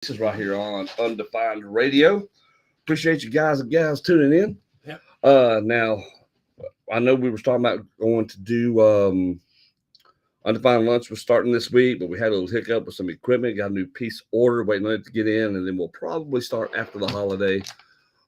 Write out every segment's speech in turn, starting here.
This is right here on Undefined Radio. Appreciate you guys and gals tuning in. Yeah. Now I know we were talking about going to do Undefined Lunch was starting this week, but we had a little hiccup with some equipment, got a new piece order, waiting on it to get in, and then we'll probably start after the holiday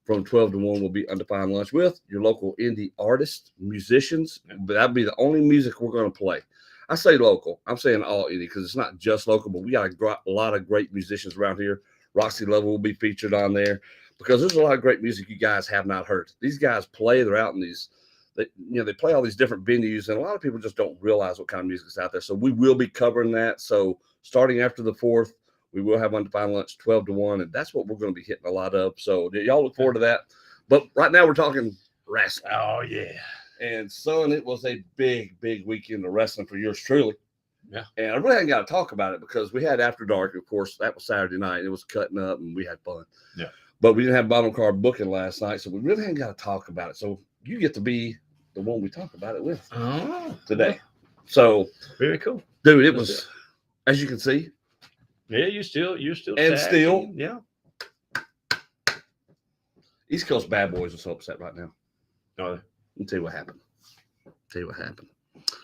from 12 to 1 will be Undefined Lunch with your local indie artists, musicians, but that'd be the only music we're going to play. I say local. I'm saying all indie because it's not just local, but we got a lot of great musicians around here. Roxy Level will be featured on there because there's a lot of great music you guys have not heard. These guys play. They're out in these, they play all these different venues, and a lot of people just don't realize what kind of music is out there. So we will be covering that. So starting after the 4th, we will have Undefined Lunch 12 to 1, and that's what we're going to be hitting a lot of. So y'all look forward to that. But right now we're talking wrestling. Oh, yeah. And son, it was a big, big weekend of wrestling for yours truly. Yeah. And I really hadn't got to talk about it because we had After Dark, of course. That was Saturday night. It was cutting up, and we had fun. Yeah. But we didn't have bottom card booking last night, so we really hadn't got to talk about it. So you get to be the one we talk about it with today. Yeah. So Very cool. Dude, it was, as you can see. Yeah, you're still And still. Yeah. East Coast Bad Boys are so upset right now. Oh, I'll tell you what happened.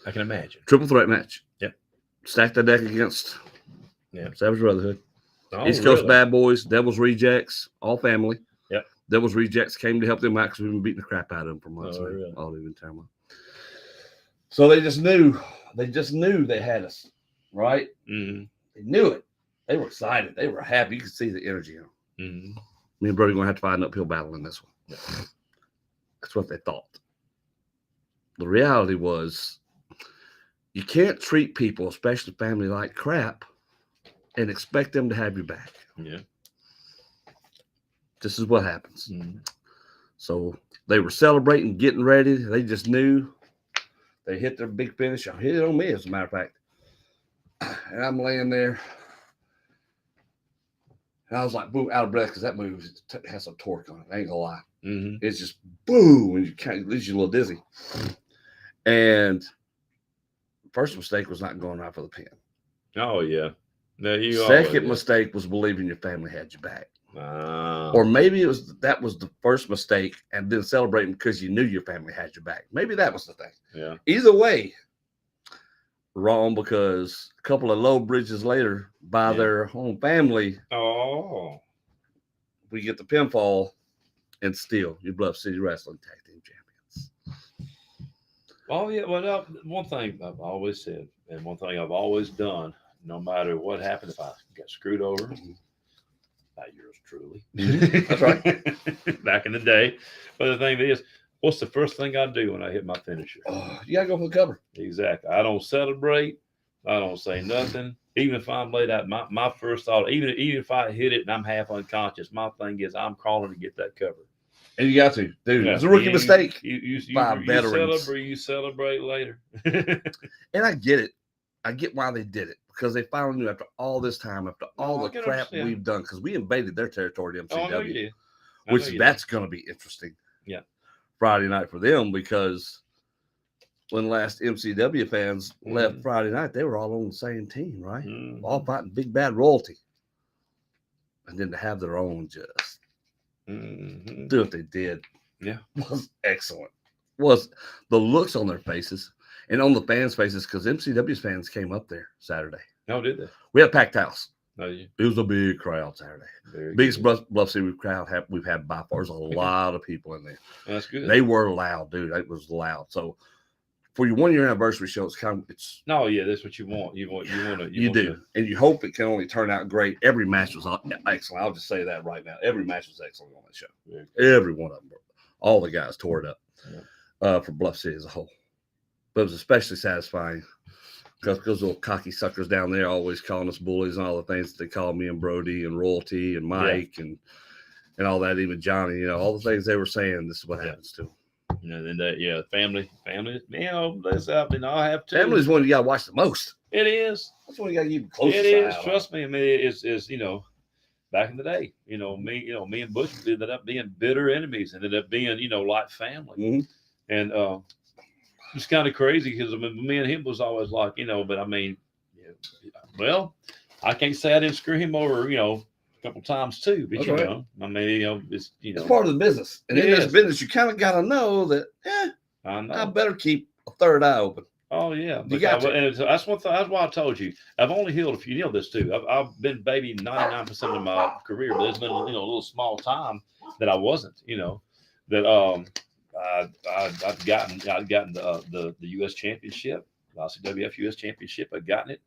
I can imagine. Triple threat match. Yep. Stacked the deck against Savage Brotherhood. Oh, East Coast really? Bad Boys, Devil's Rejects, all family. Yep. Devil's Rejects came to help them out because we've been beating the crap out of them for months. Oh, really? All the entire month. So they just knew they had us, right? Mm-hmm. They knew it. They were excited. They were happy. You could see the energy in them. Mm-hmm. Me and Brody are going to have to fight an uphill battle in this one. Yeah. That's what they thought. The reality was you can't treat people, especially family, like crap and expect them to have your back. Yeah. This is what happens. Mm-hmm. So they were celebrating, getting ready. They just knew they hit their big finish. I hit it on me, as a matter of fact. And I'm laying there. And I was like, boom, out of breath because that move has some torque on it. I ain't gonna lie. Mm-hmm. It's just boom, and you kind of leaves you a little dizzy. And first mistake was not going right for the pin. Oh, yeah. No, Second mistake was believing your family had your back. Wow. Or maybe that was the first mistake and then celebrating because you knew your family had your back. Maybe that was the thing. Yeah. Either way, wrong because a couple of low bridges later by their own family, we get the pinfall and still your Bluff City Wrestling Tag Team Champions. Oh, yeah. Well, one thing I've always said and one thing I've always done, no matter what happened, if I got screwed over, by yours truly. That's right. Back in the day. But the thing is, what's the first thing I do when I hit my finisher? Oh, you got to go for the cover. Exactly. I don't celebrate. I don't say nothing. Even if I'm laid out, my first thought, even if I hit it and I'm half unconscious, my thing is I'm crawling to get that cover. And you got to, dude. It's a rookie mistake. You veterans. You celebrate later. And I get it. I get why they did it. Because they finally knew after all this time, after all the crap we've done, because we invaded their territory, MCW, I know you did. Which that's going to be interesting. Yeah. Friday night for them, because when last MCW fans left Friday night, they were all on the same team, right? Mm-hmm. All fighting Big Bad Royalty. And then to have their own just do what they did. Yeah. Was excellent. Was the looks on their faces. And on the fans' faces, because MCW's fans came up there Saturday. Oh, did they? We had a packed house. Oh, yeah. It was a big crowd Saturday. Biggest Bluff City crowd we've had by far. There's a lot of people in there. That's good. They were loud, dude. It was loud. So for your 1 year anniversary show, it's no, yeah, that's what you want. You do, and you hope it can only turn out great. Every match was excellent. I'll just say that right now. Every match was excellent on that show. Yeah. Every one of them. All the guys tore it up for Bluff City as a whole. But it was especially satisfying because those little cocky suckers down there always calling us bullies and all the things that they call me and Brody and Royalty and Mike and all that, even Johnny, all the things they were saying, this is what happens to them. And then family, that's out. I have to. Family is one you got to watch the most. It is. That's one you got to keep close. It is. Trust me. I mean, it's back in the day, me and Bush ended up being bitter enemies, ended up being, like family. Mm-hmm. And it's kind of crazy because me and him was always like, but I mean, well, I can't say I didn't screw him over, a couple times too. But That's you right. know, I mean, you know, it's It's part of the business, and It in this is. business, you kind of got to know that. I I know. better keep a third eye open. Oh yeah, You got to. and that's one thing. That's why I told you. I've only healed a few. You know this too. I've been baby 99% of my career, but there's been a little small time that I wasn't. You know, that I've gotten the U.S. championship, the ICWF U.S. championship. I've gotten it,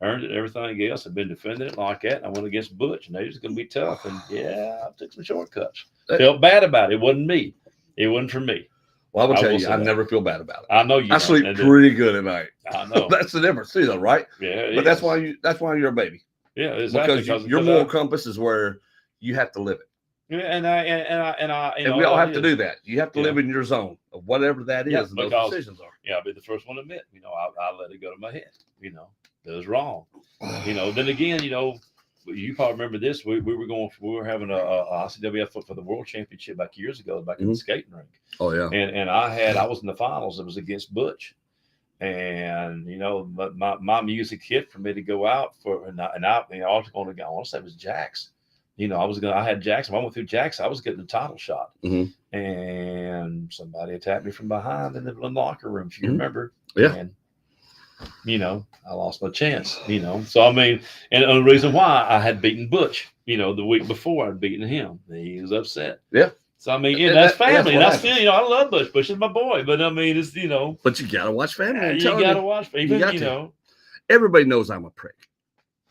earned it. Everything else, I've been defending it like that. And I went against Butch, and they was going to be tough. And yeah, I took some shortcuts. Felt bad about it. It wasn't me. It wasn't for me. Well, I will tell will you, say I that. never feel bad about it. I know you. I don't, sleep and pretty good at night. I know. That's the difference too, though, right? Yeah, it But that's is. why you're a baby. Yeah, exactly. Because your moral compass is where you have to live it. Yeah, and I, you know, And we all have it to is. do that. You have to Yeah. live in your zone of whatever that is, Yeah, and those because- decisions are. Yeah, I'll be the first one to admit, you know, I let it go to my head. You know, it was wrong. You know, then again, you know, you probably remember this. We were having a ICWF for the World Championship back years ago, back in the skating rink. Oh yeah. And I was in the finals. It was against Butch. And you know, my music hit for me to go out for, and I you know, I was going to go. I want to say it was Jack's. You know, I had Jack's. I went through Jack's. I was getting the title shot, and somebody attacked me from behind in the locker room. If you remember, Yeah. And you know, I lost my chance. You know, so I mean, and the reason why I had beaten Butch, you know, the week before I'd beaten him, he was upset. Yeah. So I mean, that's family. And I still, you know, I love Butch. Butch is my boy. But I mean, it's, you know. But you gotta watch family. You gotta watch. Even, you know. Everybody knows I'm a prick.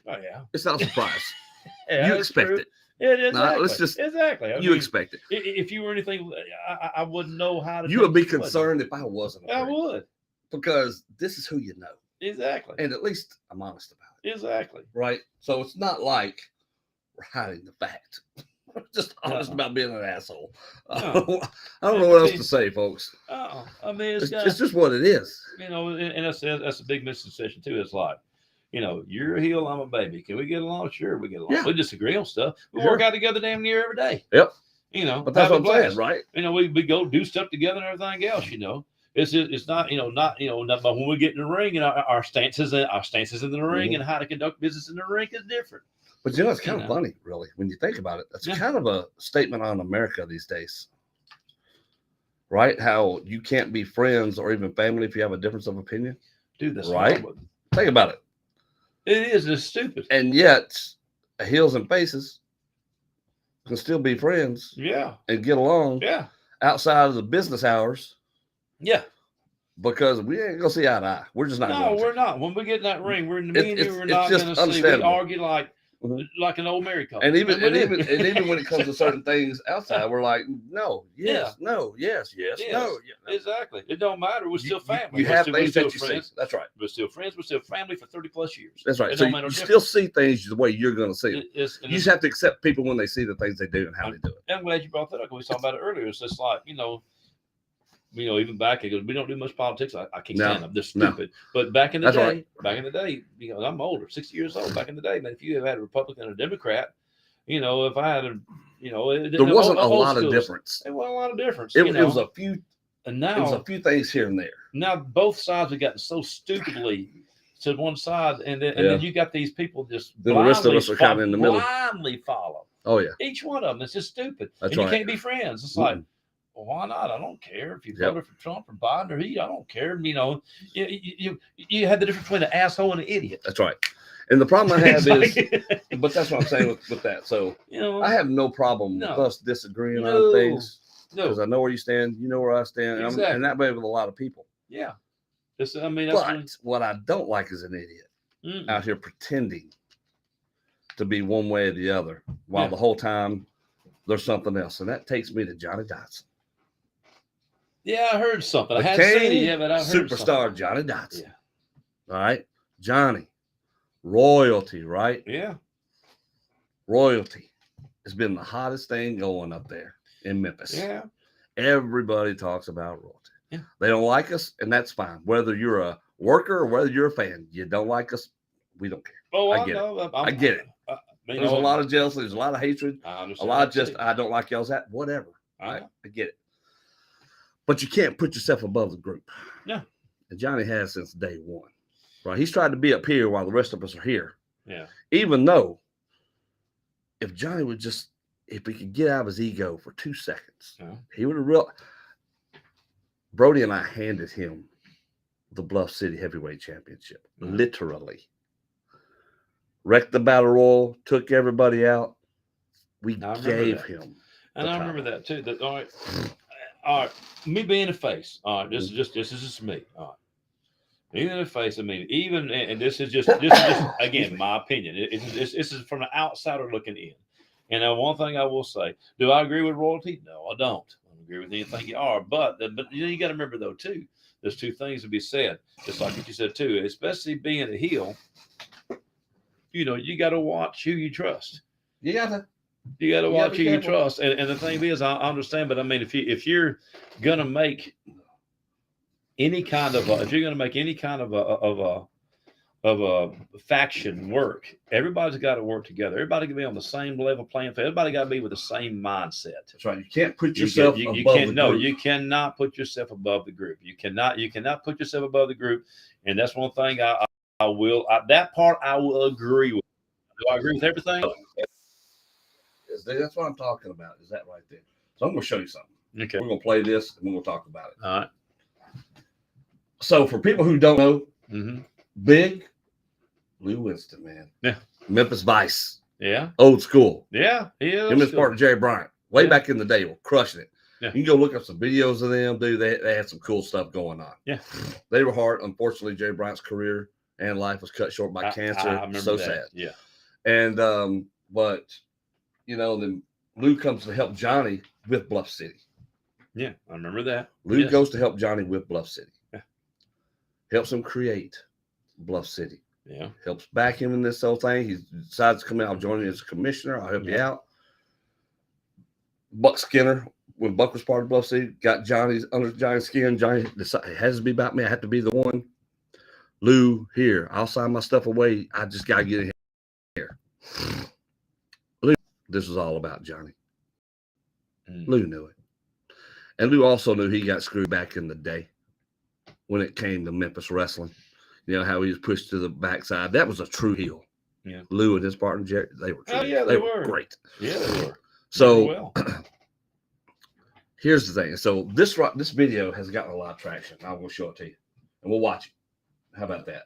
Oh yeah. It's not a surprise. Yeah, You expect it. It is. Nah, let's just exactly. I you mean, expect it. If you were anything, I wouldn't know how to. You would be concerned if I wasn't. I would. Because this is who you know. Exactly. And at least I'm honest about it. Exactly. Right. So it's not like we're hiding the fact. We're just honest about being an asshole. I don't know what else to say, folks. Oh, I mean, it's just what it is. You know, and that's a big misconception too. It's like, you know, you're a heel, I'm a baby. Can we get along? Sure, we get along. Yeah. We disagree on stuff. We work out together damn near every day. Yep. You know, but that's what I'm saying, right? You know, we go do stuff together and everything else. You know, it's not, you know, but when we get in the ring, you know, our stances in the ring and how to conduct business in the ring is different. But you know, it's kind of funny, really, when you think about it. That's kind of a statement on America these days, right? How you can't be friends or even family if you have a difference of opinion. Dude, that's right. Think about it. It is. It's stupid. And yet, heels and faces can still be friends. Yeah. And get along. Yeah. Outside of the business hours. Yeah. Because we ain't gonna see eye to eye. We're just not. No, we're not. When we get in that ring, we're me and you are not gonna see. We argue like an old married couple. And even when it comes to certain things outside, we're like, no, yes, no, yes, yes, no. Exactly. It don't matter. We're still family. You have things that you see. That's right. We're still friends. We're still family for 30+ years. That's right. So you still see things the way you're going to see them. You just have to accept people when they see the things they do and how they do it. I'm glad you brought that up. We talked about it earlier. It's just like, you know, even back, we don't do much politics. I can't stand them. They're stupid. But back in the day, you know, I'm older, 60 years old. Back in the day, man, if you had a Republican or a Democrat, you know, if I had a, you know, there wasn't a lot of difference. There wasn't a lot of difference. It was a few, and now it was a few things here and there. Now both sides have gotten so stupidly to one side, and then you got these people just the rest of us are kind of in the middle. Blindly follow. Oh yeah, each one of them. It's just stupid. That's and you can't be friends. It's like, well, why not? I don't care if you Yep. voted for Trump or Biden or he. I don't care. You know, you had the difference between an asshole and an idiot. That's right. And the problem I have is, but that's what I'm saying with that. So you know, I have no problem with us disagreeing on things because I know where you stand. You know where I stand, and that way with a lot of people. Yeah. I mean, but what I don't like is an idiot out here pretending to be one way or the other while the whole time there's something else, and that takes me to Johnny Dotson. Yeah, I heard something. I hadn't seen it yet, but I heard superstar something. Johnny Dotson. Yeah. All right, Johnny, royalty, right? Yeah, royalty has been the hottest thing going up there in Memphis. Yeah, everybody talks about royalty. Yeah, they don't like us, and that's fine. Whether you're a worker or whether you're a fan, you don't like us, we don't care. Oh, I get it. I get it. There's a lot of jealousy. There's a lot of hatred. A lot of just, I don't like y'all's that. Whatever. I get it. But you can't put yourself above the group. Yeah. And Johnny has since day one. Right. He's tried to be up here while the rest of us are here. Yeah. Even though if Johnny would just, if he could get out of his ego for 2 seconds, Yeah. he would have real. Brody and I handed him the Bluff City Heavyweight Championship, literally. Wrecked the battle royal, took everybody out. We gave him. And I remember that too. That all right. Me being a face. All right, this is just me. All right. Even in the face, I mean, even and this is just again my opinion. This is from an outsider looking in. And one thing I will say, do I agree with royalty? No, I don't. I don't agree with anything you are. But you got to remember though too. There's two things to be said, just like what you said too. Especially being a heel, you got to watch who you trust. You got to watch who you trust. And the thing is, I understand, but I mean, if you're gonna make any kind of a faction work, everybody's got to work together. Everybody can be on the same level playing field. Everybody got to be with the same mindset. That's right. You can't put yourself above the group. No, you cannot put yourself above the group. You cannot put yourself above the group. And that's one thing I will agree with. Do I agree with everything? That's what I'm talking about. Is that right there? So I'm going to show you something. Okay. We're going to play this and we're going to talk about it. All right. So for people who don't know, Big Lou Winston, man. Yeah. Memphis Vice. Yeah. Old school. Yeah. Yeah. Him and his partner Jerry Bryant. Way back in the day, were crushing it. Yeah. You can go look up some videos of them, dude. They had some cool stuff going on. Yeah. They were hard. Unfortunately, Jerry Bryant's career and life was cut short by cancer. I remember so that. Sad. Yeah. And but then Lou comes to help Johnny with Bluff City. Yeah, I remember that. Lou goes to help Johnny with Bluff City. Yeah. Helps him create Bluff City. Yeah. Helps back him in this whole thing. He decides to come out. I'll join you as a commissioner. I'll help you out. Buck Skinner, when Buck was part of Bluff City, got Johnny's under Johnny's skin. Johnny decided it has to be about me. I have to be the one. Lou, here, I'll sign my stuff away. I just got to get in here. Lou, this was all about Johnny. Lou knew it. And Lou also knew he got screwed back in the day when it came to Memphis wrestling. You know, how he was pushed to the backside. That was a true heel. Yeah. Lou and his partner, Jerry, they were true. Oh, yeah, they were great. Yeah, they were. So here's the thing. So this video has gotten a lot of traction. I will show it to you, and we'll watch it. How about that?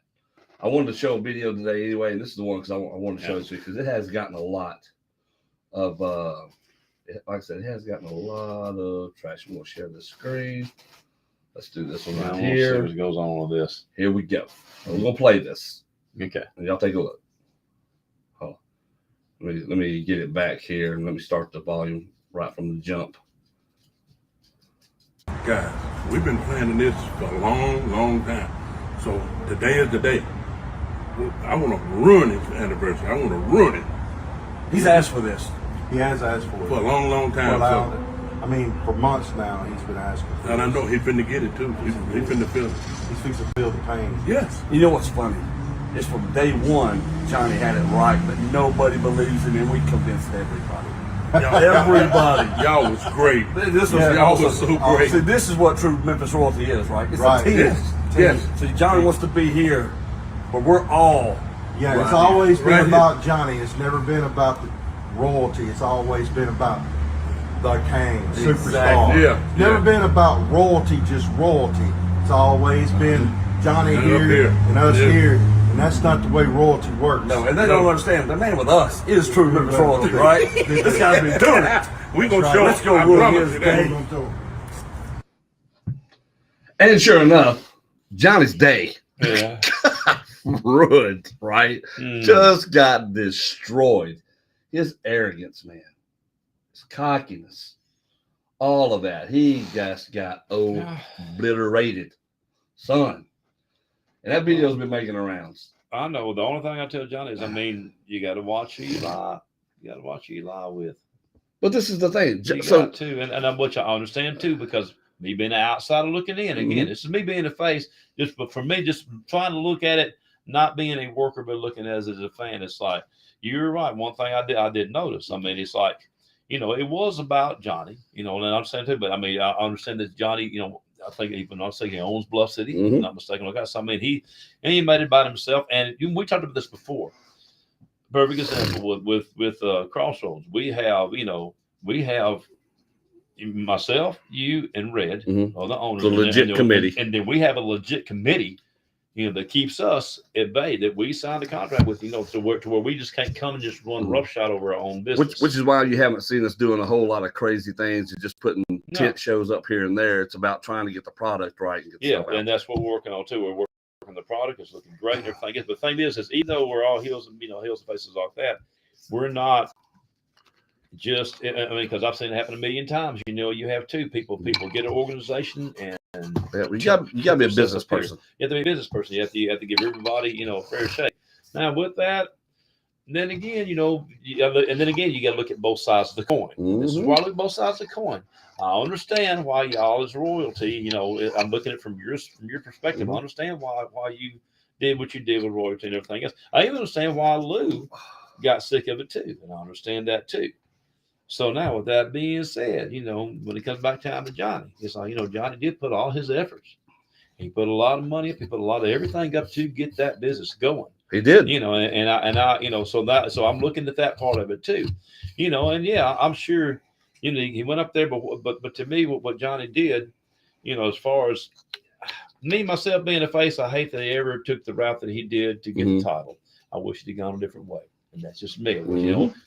I wanted to show a video today anyway, and this is the one because I wanted to show it to you because it has gotten a lot of, like I said, it has gotten a lot of traction. We'll share the screen. Let's do this one right here. See what goes on with this. Here we go. So we're gonna play this. Okay. And y'all take a look. Oh, let me get it back here and let me start the volume right from the jump. Guys, we've been planning this for a long, long time. So today is the day. I want to ruin his anniversary. I want to ruin it. He's asked for this. He has asked for it. For a long, long time. Well, I mean, for months now, he's been asking for it. And I know he's finna get it too. He's finna feel it. He's fixing to feel the pain. Yes. You know what's funny? It's from day one, Johnny had it right, but nobody believes it, and we convinced everybody. Everybody. Y'all was great. This was y'all was so great. See, this is what true Memphis royalty is, right? It's right. a team. Yes. See, Johnny wants to be here, but we're all. Yeah, right it's always here. been about Johnny. It's never been about the royalty. It's always been about the king, superstar. Exactly. Yeah. It's never been about royalty, just royalty. It's always been Johnny here and us here. And that's not the way royalty works. No, and they don't understand. The man with us is true Memphis royalty, right? This guy's been doing it. We gonna Right. show. Let's go I ruin promise his you day. that. And sure enough, Johnny's day Yeah. ruined, right? Just got destroyed. His arrogance, man, his cockiness, all of that. He just got obliterated, son. And that video's been making the rounds. I know. The only thing I tell Johnny is, I mean, you got to watch who you lie. You got to watch who you lie with. But this is the thing. You got to, and which I understand too, because me being an outsider looking in, again, this is me being a face. But for me, just trying to look at it, not being a worker, but looking at it as a fan, it's like, you're right. One thing I did notice. I mean, it's like, it was about Johnny, and I understand too. But I mean, I understand that Johnny, I think even I say he owns Bluff City. If I'm not mistaken. Like I mean, he made it by himself. And we talked about this before. Perfect example with Crossroads. We have myself, you, and Red Mhm. are the owners. The legit committee. and then we have a legit committee, that keeps us at bay. That we signed a contract with, to where we just can't come and just run roughshod over our own business. Which is why you haven't seen us doing a whole lot of crazy things and just putting No. tent shows up here and there. It's about trying to get the product right and get Yeah, stuff out. and that's what we're working on too. We're working on the product. It's looking great and everything. But the thing is even though we're all hills and hills and faces like that, we're not just. I mean, because I've seen it happen a million times. You have two people get an organization and Yeah, you got to be a business person. You have to be a business person. You have to give everybody a fair shake. Now with that, then again, you got to look at both sides of the coin. This is why I look at both sides of the coin. I understand why y'all is royalty. I'm looking at it from your perspective. I understand why you did what you did with royalty and everything else. I even understand why Lou got sick of it too, and I understand that too. So now, with that being said, when it comes back time to Johnny, it's like Johnny did put all his efforts. He put a lot of money up. He put a lot of everything up to get that business going. He did. So I'm looking at that part of it too. And yeah, I'm sure, he went up there, but to me, what Johnny did, as far as me myself being a face, I hate that he ever took the route that he did to get the title. I wish he'd gone a different way. And that's just me.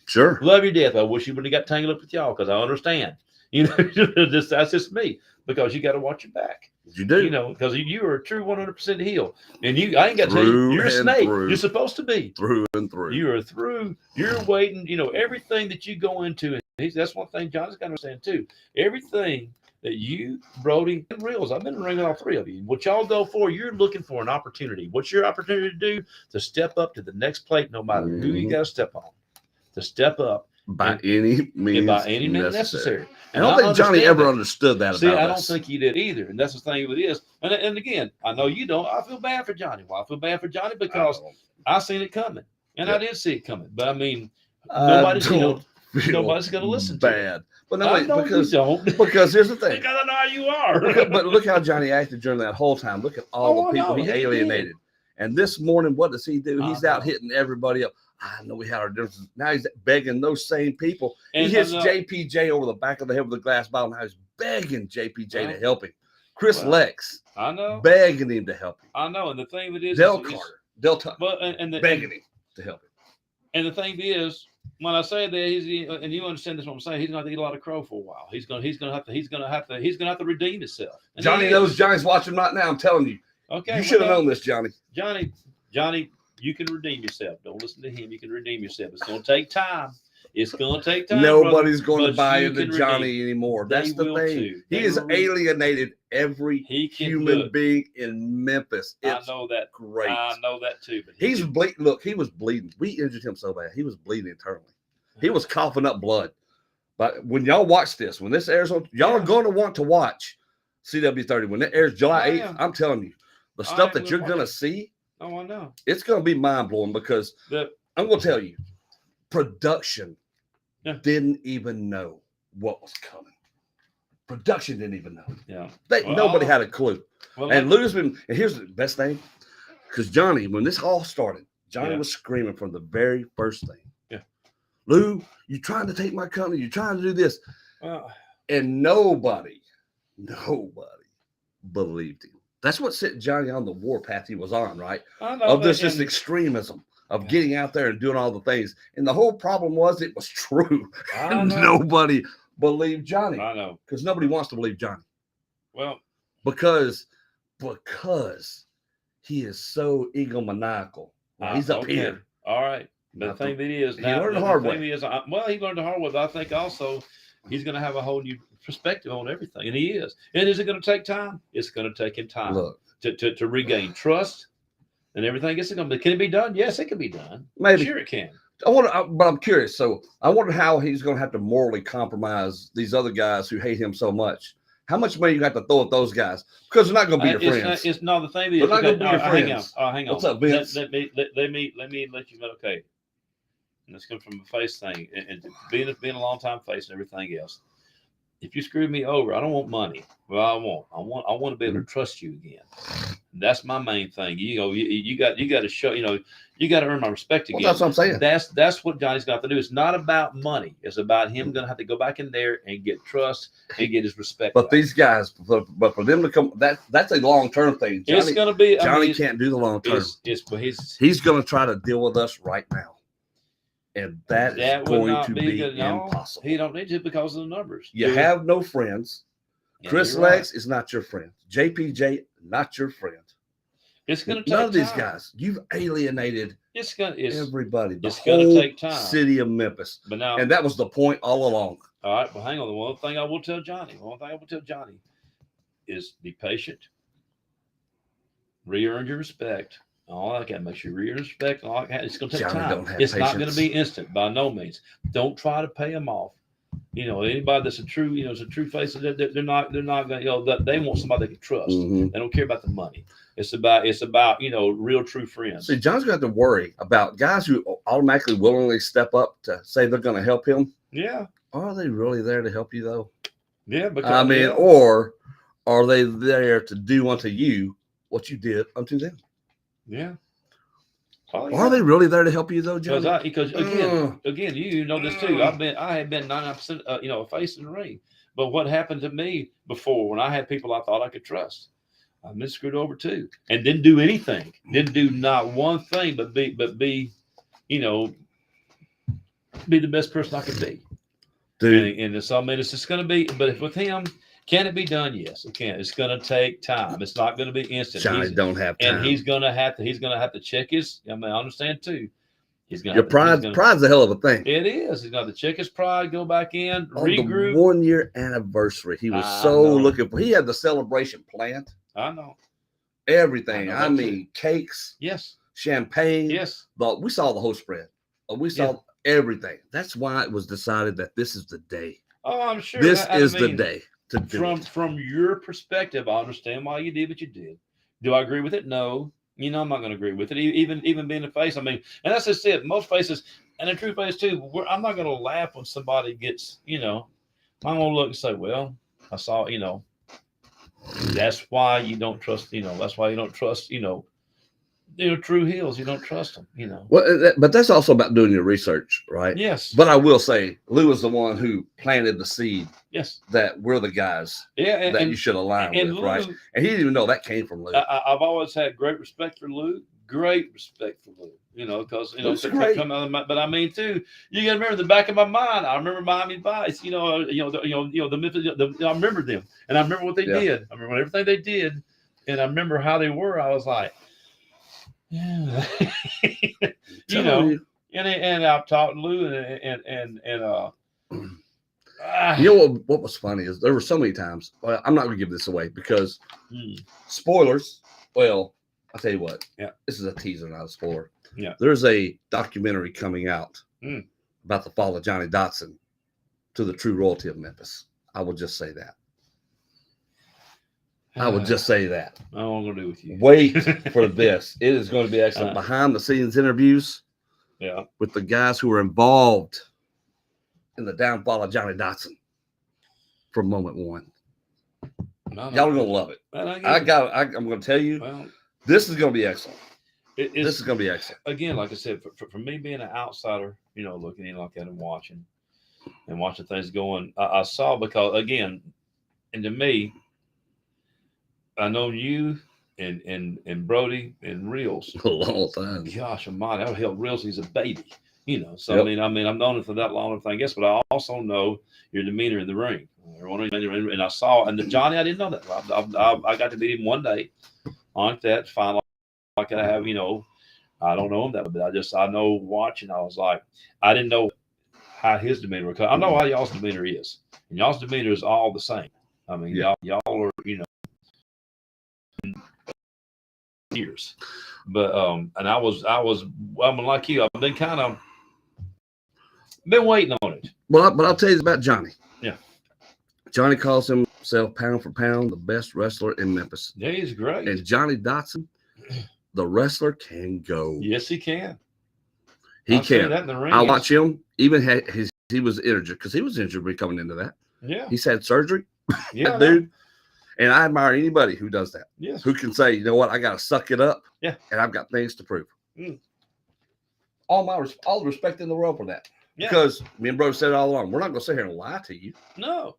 Sure. Love your death. I wish you would have got tangled up with y'all because I understand. That's just me, because you got to watch your back. You do. Because you are a true 100% heel. And I ain't got to tell you, you're a snake. Through. You're supposed to be. Through and through. You are through. You're waiting. Everything that you go into. And that's one thing John's got to understand too. Everything that you, Brody, and Reels, I've been in the ring with all three of you. What y'all go for, you're looking for an opportunity. What's your opportunity to do? To step up to the next plate, no matter who you got to step on. To step up. By any means necessary. And I don't think Johnny ever understood that. See, I don't think he did either. And that's the thing of it is. And again, I know you don't. I feel bad for Johnny. Well, I feel bad for Johnny because I seen it coming. And I did see it coming. But I mean, nobody's going to listen to it. But no, because here's the thing. Because I know how you are. But look how Johnny acted during that whole time. Look at all the people he alienated. And this morning, what does he do? He's out hitting everybody up. I know we had our differences. Now he's begging those same people. He hits JPJ over the back of the head with a glass bottle. Now he's begging JPJ to help him. Chris Lex. I know. Begging him to help him. I know. And the thing that is. Del Tucker. Begging him to help him. And the thing is, when I say that, and you understand this, what I'm saying, he's going to have to eat a lot of crow for a while. He's going to have to redeem himself. And Johnny knows. Johnny's watching right now. I'm telling you. Okay. You should have known this, Johnny. Johnny, you can redeem yourself. Don't listen to him. You can redeem yourself. It's going to take time. It's going to take time. Nobody's going to buy into Johnny anymore. That's the thing. He has alienated every human being in Memphis. I know that. Great. I know that too. But he's bleeding. Look, he was bleeding. We injured him so bad. He was bleeding internally. He was coughing up blood. But when y'all watch this, when this airs on, y'all are going to want to watch CW30. When it airs July 8th, I'm telling you, the stuff that you're going to see. Oh, I know. It's going to be mind-blowing because I'm going to tell you, production didn't even know what was coming. Production didn't even know. Yeah. Nobody had a clue. And Lou's been, and here's the best thing, because Johnny, when this all started, Johnny was screaming from the very first thing. Yeah. Lou, you're trying to take my company. You're trying to do this. And nobody believed him. That's what set Johnny on the warpath he was on, right? Of this extremism of getting out there and doing all the things. And the whole problem was it was true. Nobody believed Johnny. I know. Because nobody wants to believe Johnny. Well, because he is so egomaniacal. He's up here. All right. The thing that is, he learned the hard way. He learned the hard way, but I think also he's going to have a whole new perspective on everything, and he is. And is it going to take time? It's going to take him time to regain trust and everything. Can it be done? Yes, it can be done. Maybe. Sure, it can. But I'm curious. So I wonder how he's going to have to morally compromise these other guys who hate him so much. How much money you got to throw at those guys? Because they're not going to be your friends. It's not the thing. They're not going to be your friends. Hang on. What's up, Vince? Let me let you know. Okay. And this comes from a face thing, and being a long time face and everything else. if you screw me over, I don't want money. Well, I want to be able to trust you again. That's my main thing. You got to show, you got to earn my respect again. Well, that's what I'm saying. That's what Johnny's got to do. It's not about money. It's about him going to have to go back in there and get trust and get his respect. But back. these guys, but for them to come, that's a long-term thing. Johnny, It's going to be. Johnny can't do the long-term. He's going to try to deal with us right now. And that is going to be impossible. He don't need to because of the numbers. You have no friends. Yeah, Chris you're right. Lex is not your friend. JPJ, not your friend. It's going to take none of these time. guys. You've alienated everybody. The it's whole gonna take time. city of Memphis. But now, And that was the point all along. all right, but hang on. One thing I will tell Johnny is be patient. Re-earn your respect. All that can make sure you re-earn respect. All that. It's going to take Johnny time. don't have It's not going patience. to be instant by no means. Don't try to pay them off. Anybody that's a true, it's a true face. They're not going to, they want somebody they can trust. Mhm. They don't care about the money. It's about real true friends. See, John's got to worry about guys who automatically willingly step up to say they're going to help him. Yeah. Are they really there to help you, though? Yeah. Because I mean, or are they there to do unto you what you did unto them? yeah. Oh, yeah. Are they really there to help you, though, Johnny? Because again, you know this too. I had been 99%, a face in the ring. But what happened to me before when I had people I thought I could trust, I've been screwed over too, and didn't do anything. Didn't do not one thing, but be be the best person I could be. Dude, And so I mean, it's just going to be. But with him, can it be done? Yes, it can. It's going to take time. It's not going to be instant. Johnny don't have time. And he's going to have to check his. I mean, I understand too. He's going. Your pride's a hell of a thing. It is. He's got to check his pride, go back in, On regroup. the 1 year anniversary, he was so looking for. He had the celebration planned. I know. Everything. I know I that mean, cakes, Yes. champagne. Yes. But we saw the whole spread. We saw everything. That's why it was decided that this is the day. Oh, I'm sure. This is the day to do it. From your perspective, I understand why you did what you did. Do I agree with it? No. I'm not going to agree with it. Even being a face. I mean, and that's just it. Most faces, and a true face too. I'm not going to laugh when somebody gets. I'm going to look and say, "Well, I saw." That's why you don't trust. That's why you don't trust. True heels. You don't trust them. Well, but that's also about doing your research, right? Yes. But I will say, Lou is the one who planted the seed Yes. that we're the guys Yeah. that you should align with, Lou, right? And he didn't even know that came from Lou. I've always had great respect for Lou. Great respect for Lou. Because Lou's great. But I mean too, you got to remember the back of my mind. I remember Miami Vice. The Memphis. I remember them, and I remember what they did. I remember everything they did, and I remember how they were. I was like, yeah, And I've talked to Lou, what was funny is there were so many times. Well, I'm not going to give this away because spoilers. Well, I'll tell you what. Yeah. This is a teaser, not a spoiler. Yeah. There's a documentary coming out about the fall of Johnny Dotson to the true royalty of Memphis. I will just say that. I would just say that. I don't want to do with you. Wait for this. It is going to be excellent. Behind the scenes interviews with the guys who were involved in the downfall of Johnny Dotson from moment one. Y'all are going to love it. I'm going to tell you, this is going to be excellent. This is going to be excellent. Again, like I said, for me being an outsider, looking in like that and watching things going, I saw because, again, and to me, I know you and Brody and Reels a long time. Gosh, almighty, I helped Reels. He's a baby, So I mean, I've known him for that long. I guess, but I also know your demeanor in the ring. And I saw, and Johnny, I didn't know that. I got to meet him one day like that. Finally, like I have, I don't know him that, but I know watching. I was like, I didn't know how his demeanor was. I know how y'all's demeanor is, and y'all's demeanor is all the same. I mean, y'all are, years, but and I'm like you. I've been been waiting on it. Well, but I'll tell you about Johnny. Yeah, Johnny calls himself pound for pound the best wrestler in Memphis. Yeah, he's great. And Johnny Dotson, the wrestler, can go. Yes, he can. He can. That in the ring. I watch him. Even he was injured because he was injured when coming into that. Yeah. He's had surgery, Yeah, dude. And I admire anybody who does that, Yes. who can say, you know what, I got to suck it up. Yeah. And I've got things to prove. Mm. All the respect in the world for that. Yeah. Because me and bro said it all along, we're not going to sit here and lie to you. No.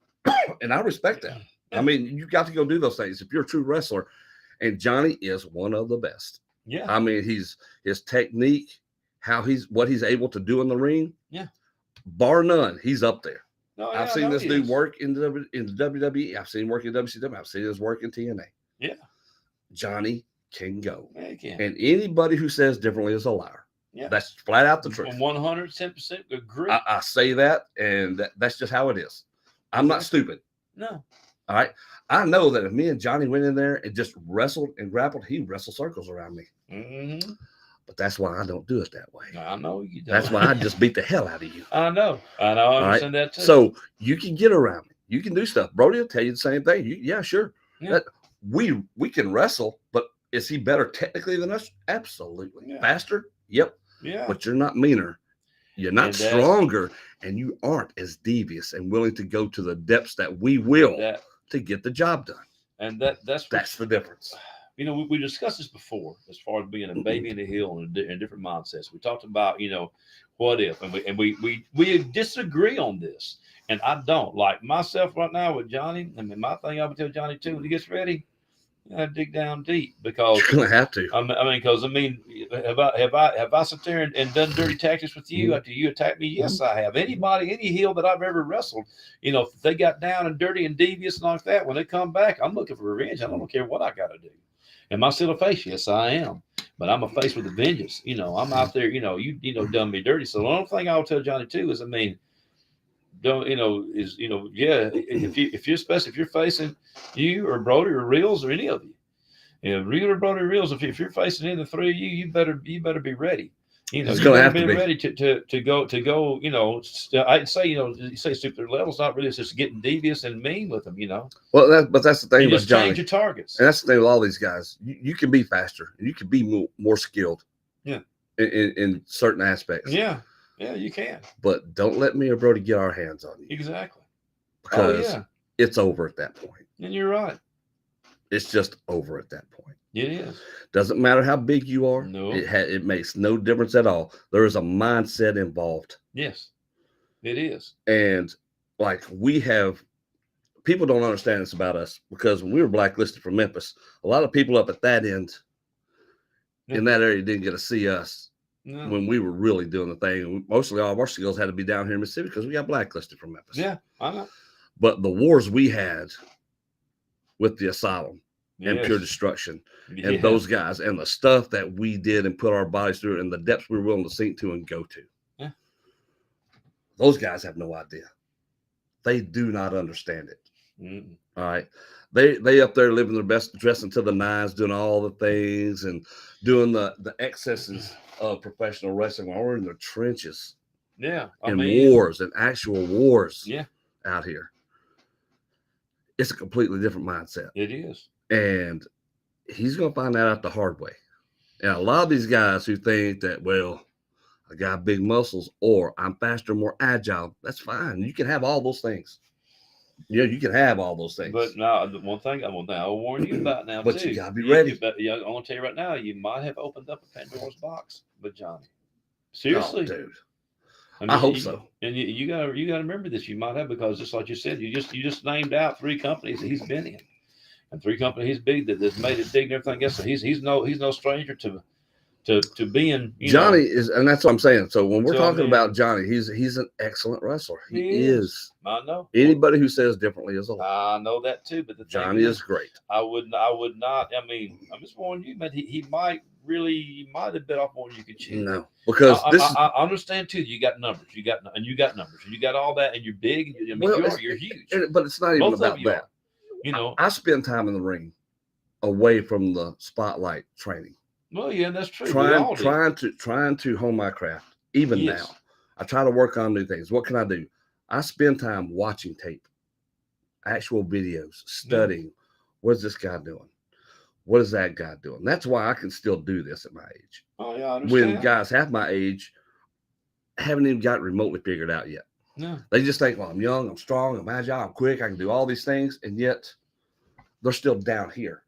And I respect that. Yeah. I mean, you got to go do those things if you're a true wrestler. And Johnny is one of the best. Yeah. I mean, his technique, what he's able to do in the ring. Yeah. Bar none, he's up there. No, I've seen this dude work in the WWE. I've seen him work in WCW. I've seen his work in TNA. Yeah. Johnny can go. Yeah, he can. And anybody who says differently is a liar. Yeah. That's flat out the truth. 110% agree. I say that, and that's just how it is. I'm not stupid. No. All right. I know that if me and Johnny went in there and just wrestled and grappled, he'd wrestle circles around me. Mm-hmm. But that's why I don't do it that way. I know you don't. That's why I just beat the hell out of you. I know. I understand that too. So you can get around me. You can do stuff. Brody will tell you the same thing. Yeah, sure. Yeah. We can wrestle, but is he better technically than us? Absolutely. Yeah. Faster? Yep. Yeah. But you're not meaner. You're not And stronger, and you aren't as devious and willing to go to the depths that we will to get the job done. And that's the difference. You know, we discussed this before as far as being a baby in the hill and different mindsets. We talked about, you know, what if, and we disagree on this. And I don't like myself right now with Johnny. I mean, my thing I would tell Johnny too when he gets ready, you gotta dig down deep because You're gonna have to. have I sat there and done dirty tactics with you after you attacked me? Yes, I have. Any heel that I've ever wrestled, you know, if they got down and dirty and devious and like that, when they come back, I'm looking for revenge. I don't care what I gotta do. Am I still a face? Yes, I am. But I'm a face with a vengeance. You know, I'm out there, you know, done me dirty. So the only thing I'll tell Johnny too is, if you're facing you or Brody or Reels or any of you, Reel or Brody or Reels, if you're facing any of the three of you, you better be ready. You know, it's you gonna better have to be be ready to go. You know, I'd say, you say stupid levels, not really. It's just getting devious and mean with them. You know. Well, but that's the thing You about just Johnny. change your targets. And that's the thing with all these guys. You can be faster. You can be more skilled. Yeah. In certain aspects. Yeah, you can. But don't let me or Brody get our hands on you. Exactly. Because it's over at that point. And you're right. It's just over at that point. It is. Doesn't matter how big you are. No. It makes no difference at all. There is a mindset involved. Yes, it is. And like people don't understand this about us because when we were blacklisted from Memphis, a lot of people up at that end in that area didn't get to see us when we were really doing the thing. And mostly all of our skills had to be down here in Mississippi because we got blacklisted from Memphis. Yeah, I know. But the wars we had with the asylum and pure destruction and those guys and the stuff that we did and put our bodies through and the depths we were willing to sink to and go to. Yeah. Those guys have no idea. They do not understand it. Mm-mm. All right. They up there living their best, dressing to the nines, doing all the things and doing the excesses of professional wrestling while we're in the trenches. Yeah. Wars and actual wars. Yeah. Out here. It's a completely different mindset. It is. And he's going to find that out the hard way. And a lot of these guys who think that, well, I got big muscles or I'm faster, more agile, that's fine. You can have all those things. You can have all those things. But now, one thing I'll warn you about now, but too. you got to be ready. I want to tell you right now, you might have opened up a Pandora's box with Johnny. Seriously. Oh, dude. I hope so. And you gotta remember this. You might have, because just like you said, you just named out 3 companies that he's been in, and 3 companies he's big that's made it big and everything else. So he's no stranger to being Johnny is, and that's what I'm saying. So when we're talking about Johnny, he's an excellent wrestler. He is. I know. Anybody who says differently is a liar. I know that too. But Johnny is great. I would not. I mean, I'm just warning you, man. He might have bit off more than you could chew. No, because I understand too. You got numbers. You got numbers. And you got all that, and you're big. You're huge. But it's not even Both about that. You know, I spend time in the ring, away from the spotlight training. Well, yeah, that's true. Trying to hone my craft. Even now, I try to work on new things. What can I do? I spend time watching tape, actual videos, studying. What's this guy doing? What is that guy doing? That's why I can still do this at my age. Oh, yeah, I understand. When guys half my age haven't even got remotely figured out yet. No. They just think, well, I'm young, I'm strong, I'm agile, I'm quick, I can do all these things, and yet they're still down here.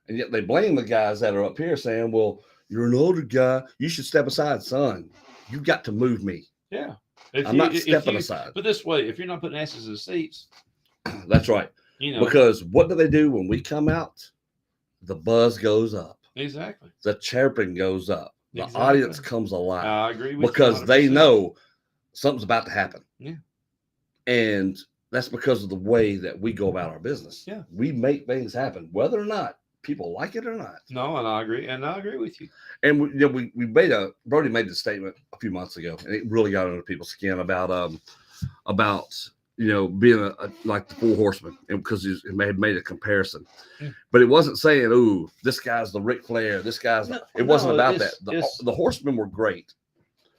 And yet they blame the guys that are up here saying, well, you're an older guy, you should step aside, son. You got to move me. Yeah. I'm not stepping aside. But this way, if you're not putting asses in the seats, That's right. you know. Because what do they do when we come out? The buzz goes up. Exactly. The chirping goes up. The Exactly. audience comes alive. I agree with because you they 100%. know something's about to happen. Yeah. And that's because of the way that we go about our business. Yeah. We make things happen, whether or not people like it or not. No, and I agree. And I agree with you. And we Brody made the statement a few months ago, and it really got under people's skin about being like the Four Horsemen, and because he made a comparison, but it wasn't saying, "Ooh, this guy's the Ric Flair." This guy's. It wasn't about that. The Horsemen were great,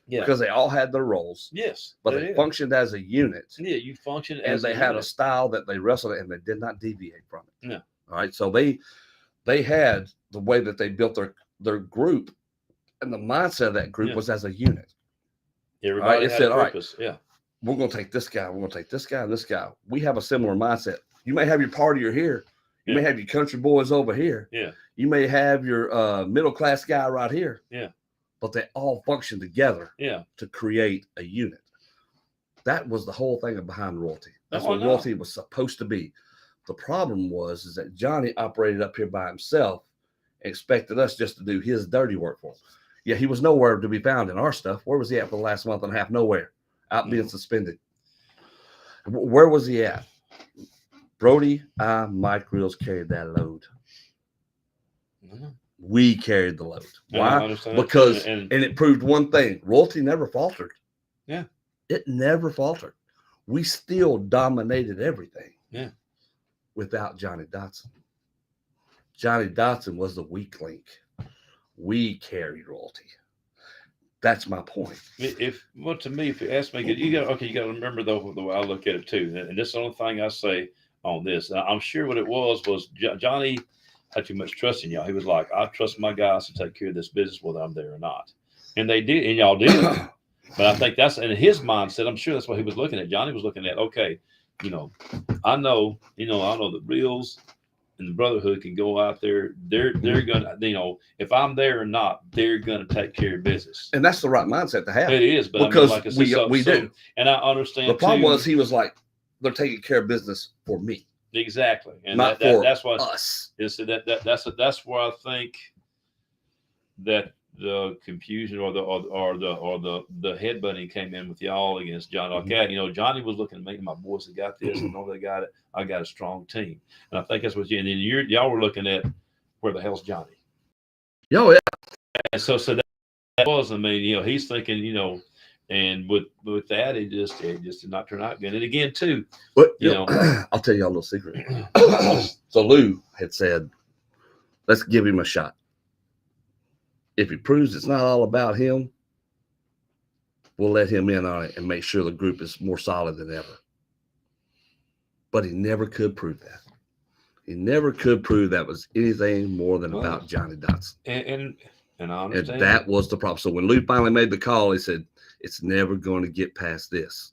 because they all had their roles. Yes, but they functioned as a unit. Yeah, you functioned and as they a had unit. a style that they wrestled, and they did not deviate from it. No. All right, so they had the way that they built their group, and the mindset of that group was as a unit. Everybody had a purpose. All right, we're going to take this guy. We're going to take this guy and this guy. We have a similar mindset. You may have your partier here. You may have your country boys over here. Yeah. You may have your middle-class guy right here. Yeah. But they all function together. Yeah. To create a unit. That was the whole thing behind royalty. That's Oh, what royalty was supposed to be. The problem is that Johnny operated up here by himself and expected us just to do his dirty work for him. Yeah, he was nowhere to be found in our stuff. Where was he at for the last month and a half? Nowhere. Out being suspended. Where was he at? Brody, Mike Reels carried that load. We carried the load. Why? Because and it proved one thing. Royalty never faltered. Yeah. It never faltered. We still dominated everything. Yeah. Without Johnny Dotson. Johnny Dotson was the weak link. We carried royalty. That's my point. To me, if you ask me, you got to remember though the way I look at it too. And this is the only thing I say on this. I'm sure what it was Johnny had too much trust in y'all. He was like, I trust my guys to take care of this business whether I'm there or not. And they did, and y'all did. But I think that's in his mindset. I'm sure that's what he was looking at. Johnny was looking at, okay, I know the Reels and the Brotherhood can go out there. They're gonna, if I'm there or not, they're gonna take care of business. And that's the right mindset to have. It is, but because like I said, we do. And I understand. The problem was he was like, they're taking care of business for me. Exactly, and not for that's what us. That's where I think that the confusion or the headbutting came in with y'all against Johnny. Like, Johnny was looking at me, my boys have got this, I know they got it. I got a strong team, and I think that's what and then y'all were looking at where the hell's Johnny? Oh yeah, and so that was, he's thinking, and with that, it just did not turn out good. And again, too, but I'll tell you a little secret. So Lou had said, let's give him a shot. If he proves it's not all about him, we'll let him in on it and make sure the group is more solid than ever. But he never could prove that. He never could prove that was anything more than about Johnny Dotson. And I understand. And that was the problem. So when Lou finally made the call, he said, it's never going to get past this.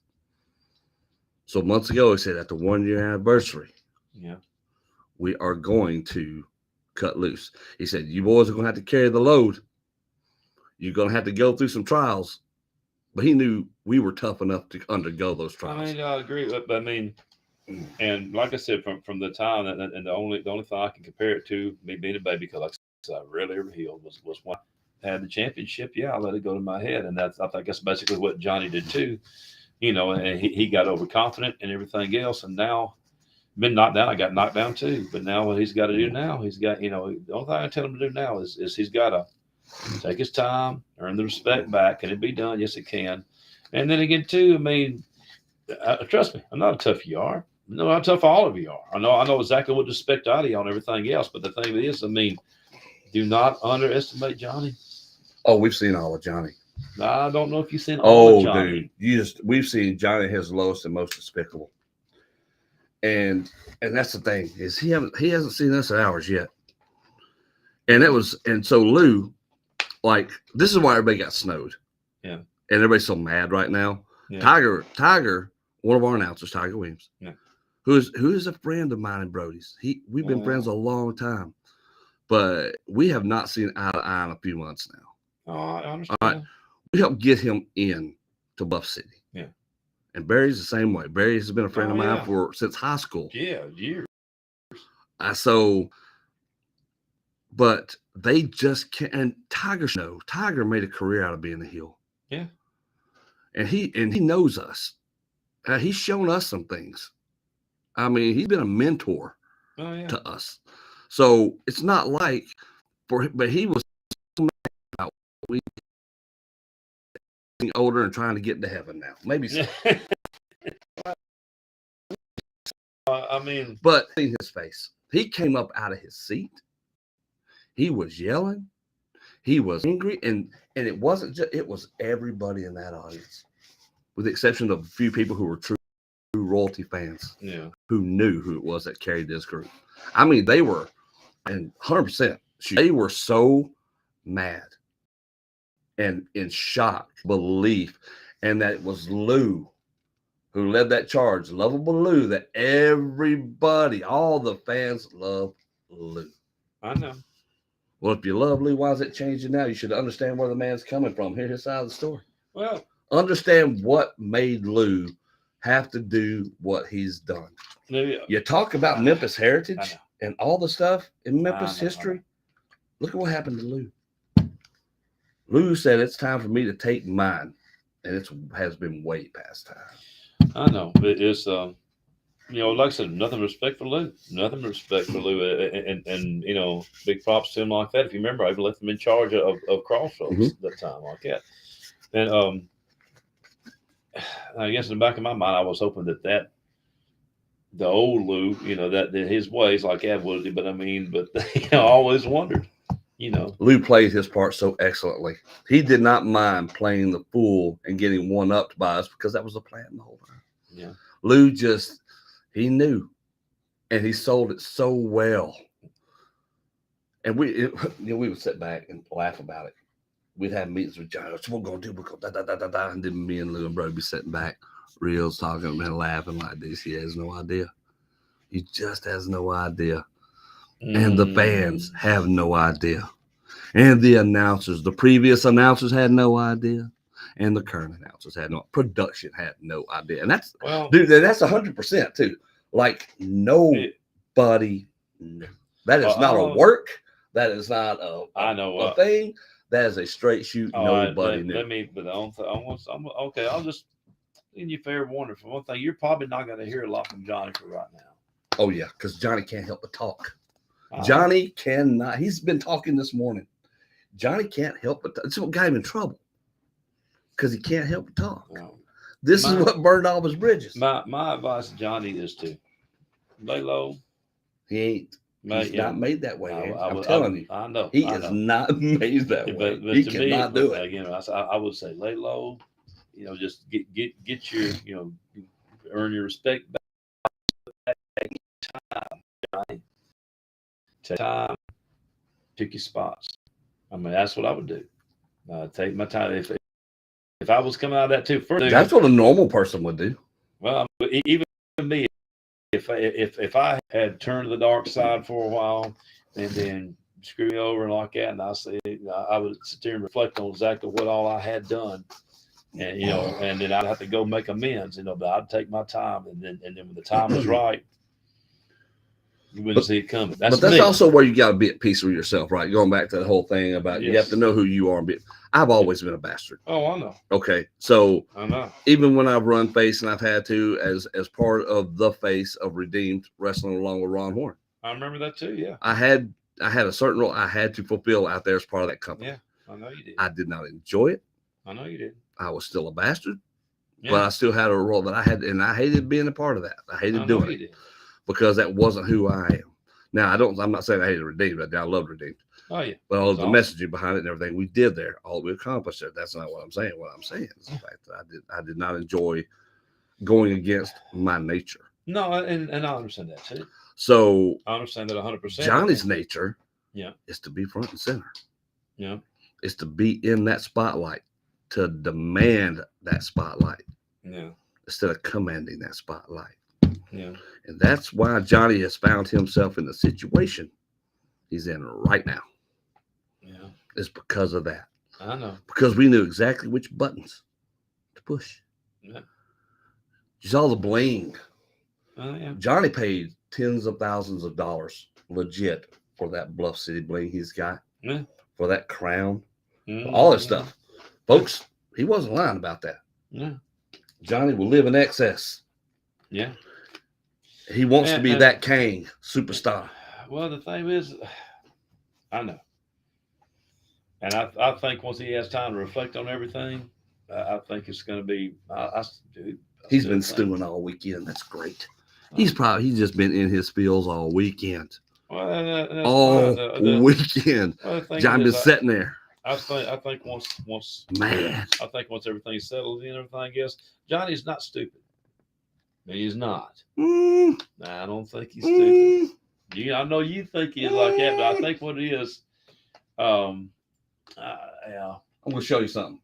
So months ago, he said, at the 1 year anniversary, we are going to cut loose. He said, you boys are going to have to carry the load. You're going to have to go through some trials. But he knew we were tough enough to undergo those trials. I agree. But and like I said, from the time, and the only thing I can compare it to, me being a baby, because like I said, I rarely ever healed, was when I had the championship. Yeah, I let it go to my head. And I think that's basically what Johnny did too. And he got overconfident and everything else. And now, been knocked down. I got knocked down too. But now what he's got to do now, he's got, the only thing I tell him to do now is he's got to take his time, earn the respect back. Can it be done? Yes, it can. And then again, too, trust me, I'm not as tough you are. No, how tough all of you are. I know exactly what to expect out of you and everything else. But the thing is, do not underestimate Johnny. Oh, we've seen all of Johnny. I don't know if you've seen all of Johnny. Dude, we've seen Johnny his lowest and most despicable. And that's the thing, is he hasn't seen us at ours yet. And so Lou, like, this is why everybody got snowed. Yeah. And everybody's so mad right now. Yeah. Tiger, one of our announcers, Tiger Williams, Yeah. who is a friend of mine and Brody's. We've been friends a long time, but we have not seen eye to eye in a few months now. Oh, I understand. All right. We helped get him in to Bluff City. Yeah. And Barry's the same way. Barry has been a friend of mine yeah. since high school. Yeah, years. But they just can't. And Tiger made a career out of being a heel. Yeah. And he knows us. He's shown us some things. I mean, he's been a mentor to us. So it's not like but he was about we getting older and trying to get to heaven now. Maybe so. I mean, but in his face, he came up out of his seat. He was yelling. He was angry, and it wasn't just, it was everybody in that audience, with the exception of a few people who were true royalty fans, who knew who it was that carried this group. I mean, they were, and 100%, they were so mad and in shock, belief, and that it was Lou who led that charge, lovable Lou, that everybody, all the fans love Lou. I know. Well, if you love Lou, why is it changing now? You should understand where the man's coming from. Hear his side of the story. Well, understand what made Lou have to do what he's done. You talk about Memphis heritage and all the stuff in Memphis history. Look at what happened to Lou. Lou said it's time for me to take mine, and it has been way past time. I know. It's like I said, nothing respect for Lou. Nothing respect for Lou, and big props to him like that. If you remember, I even left him in charge of Crossroads at that time, like that. And I guess in the back of my mind, I was hoping that the old Lou, that his ways like that would. But I always wondered. Lou played his part so excellently. He did not mind playing the fool and getting one upped by us because that was the plan the whole time. Yeah, Lou he knew, and he sold it so well. And we would sit back and laugh about it. We'd have meetings with John. What we're gonna do? We're gonna and then me and Lou and Brody be sitting back, reels talking and laughing like this. He has no idea. He just has no idea. And the fans have no idea. And the announcers, the previous announcers had no idea. And the current announcers production had no idea. And that's 100% too. Like nobody knew. That is not a work. That is not a thing. That is a straight shoot. Nobody knew. I'll just give you fair warning. For one thing, you're probably not going to hear a lot from Johnny for right now. Oh yeah, because Johnny can't help but talk. Johnny cannot. He's been talking this morning. Johnny can't help but talk. It's what got him in trouble because he can't help but talk. This is what burned all his bridges. My advice to Johnny is to lay low. He ain't. He's not made that way. I'm telling you. I know. He is not made that way. But he cannot do it. I would say lay low. Just get your earn your respect back. Time. Take time. Pick your spots. That's what I would do. Take my time. If I was coming out of that too first, that's what a normal person would do. Well, even me, if I had turned to the dark side for a while and then screw me over and like that, and I would sit there and reflect on exactly what all I had done, and and then I'd have to go make amends, but I'd take my time, and then when the time was right, you wouldn't see it coming. That's also where you got to be at peace with yourself, right? Going back to the whole thing about you have to know who you are. I've always been a bastard. Oh, I know. Okay, so I know. Even when I've run face and I've had to as part of the face of Redeemed wrestling along with Ron Horn. I remember that too. Yeah. I had a certain role I had to fulfill out there as part of that company. Yeah, I know you did. I did not enjoy it. I know you did. I was still a bastard, but I still had a role that I had, and I hated being a part of that. I hated doing it because that wasn't who I am. Now, I'm not saying I hated Redeemed. I loved Redeemed. Oh, yeah. But all of the messaging behind it and everything we did there, all we accomplished there. That's not what I'm saying. What I'm saying is the fact that I did not enjoy going against my nature. No, and I understand that too. So I understand that 100%. Johnny's nature is to be front and center. Yeah. Is to be in that spotlight, to demand that spotlight. Yeah. instead of commanding that spotlight. Yeah. And that's why Johnny has found himself in the situation he's in right now. Yeah. It's because of that. I know. Because we knew exactly which buttons to push. Yeah. You saw the bling. Oh, yeah. Johnny paid tens of thousands of dollars legit for that Bluff City bling he's got. Yeah. For that crown. Mm-hmm. All that stuff. Folks, he wasn't lying about that. Yeah. Johnny will live in excess. Yeah. He wants to be that king superstar. Well, the thing is, I know. And I think once he has time to reflect on everything, I think it's going to be. Dude, He's been stewing all weekend. That's great. He's just been in his feels all weekend. Well, all weekend. Well, John been sitting there. I think once man, I think once everything's settled in, everything else, Johnny's not stupid. He's not. I don't think he's stupid. I know you think he is like that, but I think what it is, yeah. I'm gonna show you something.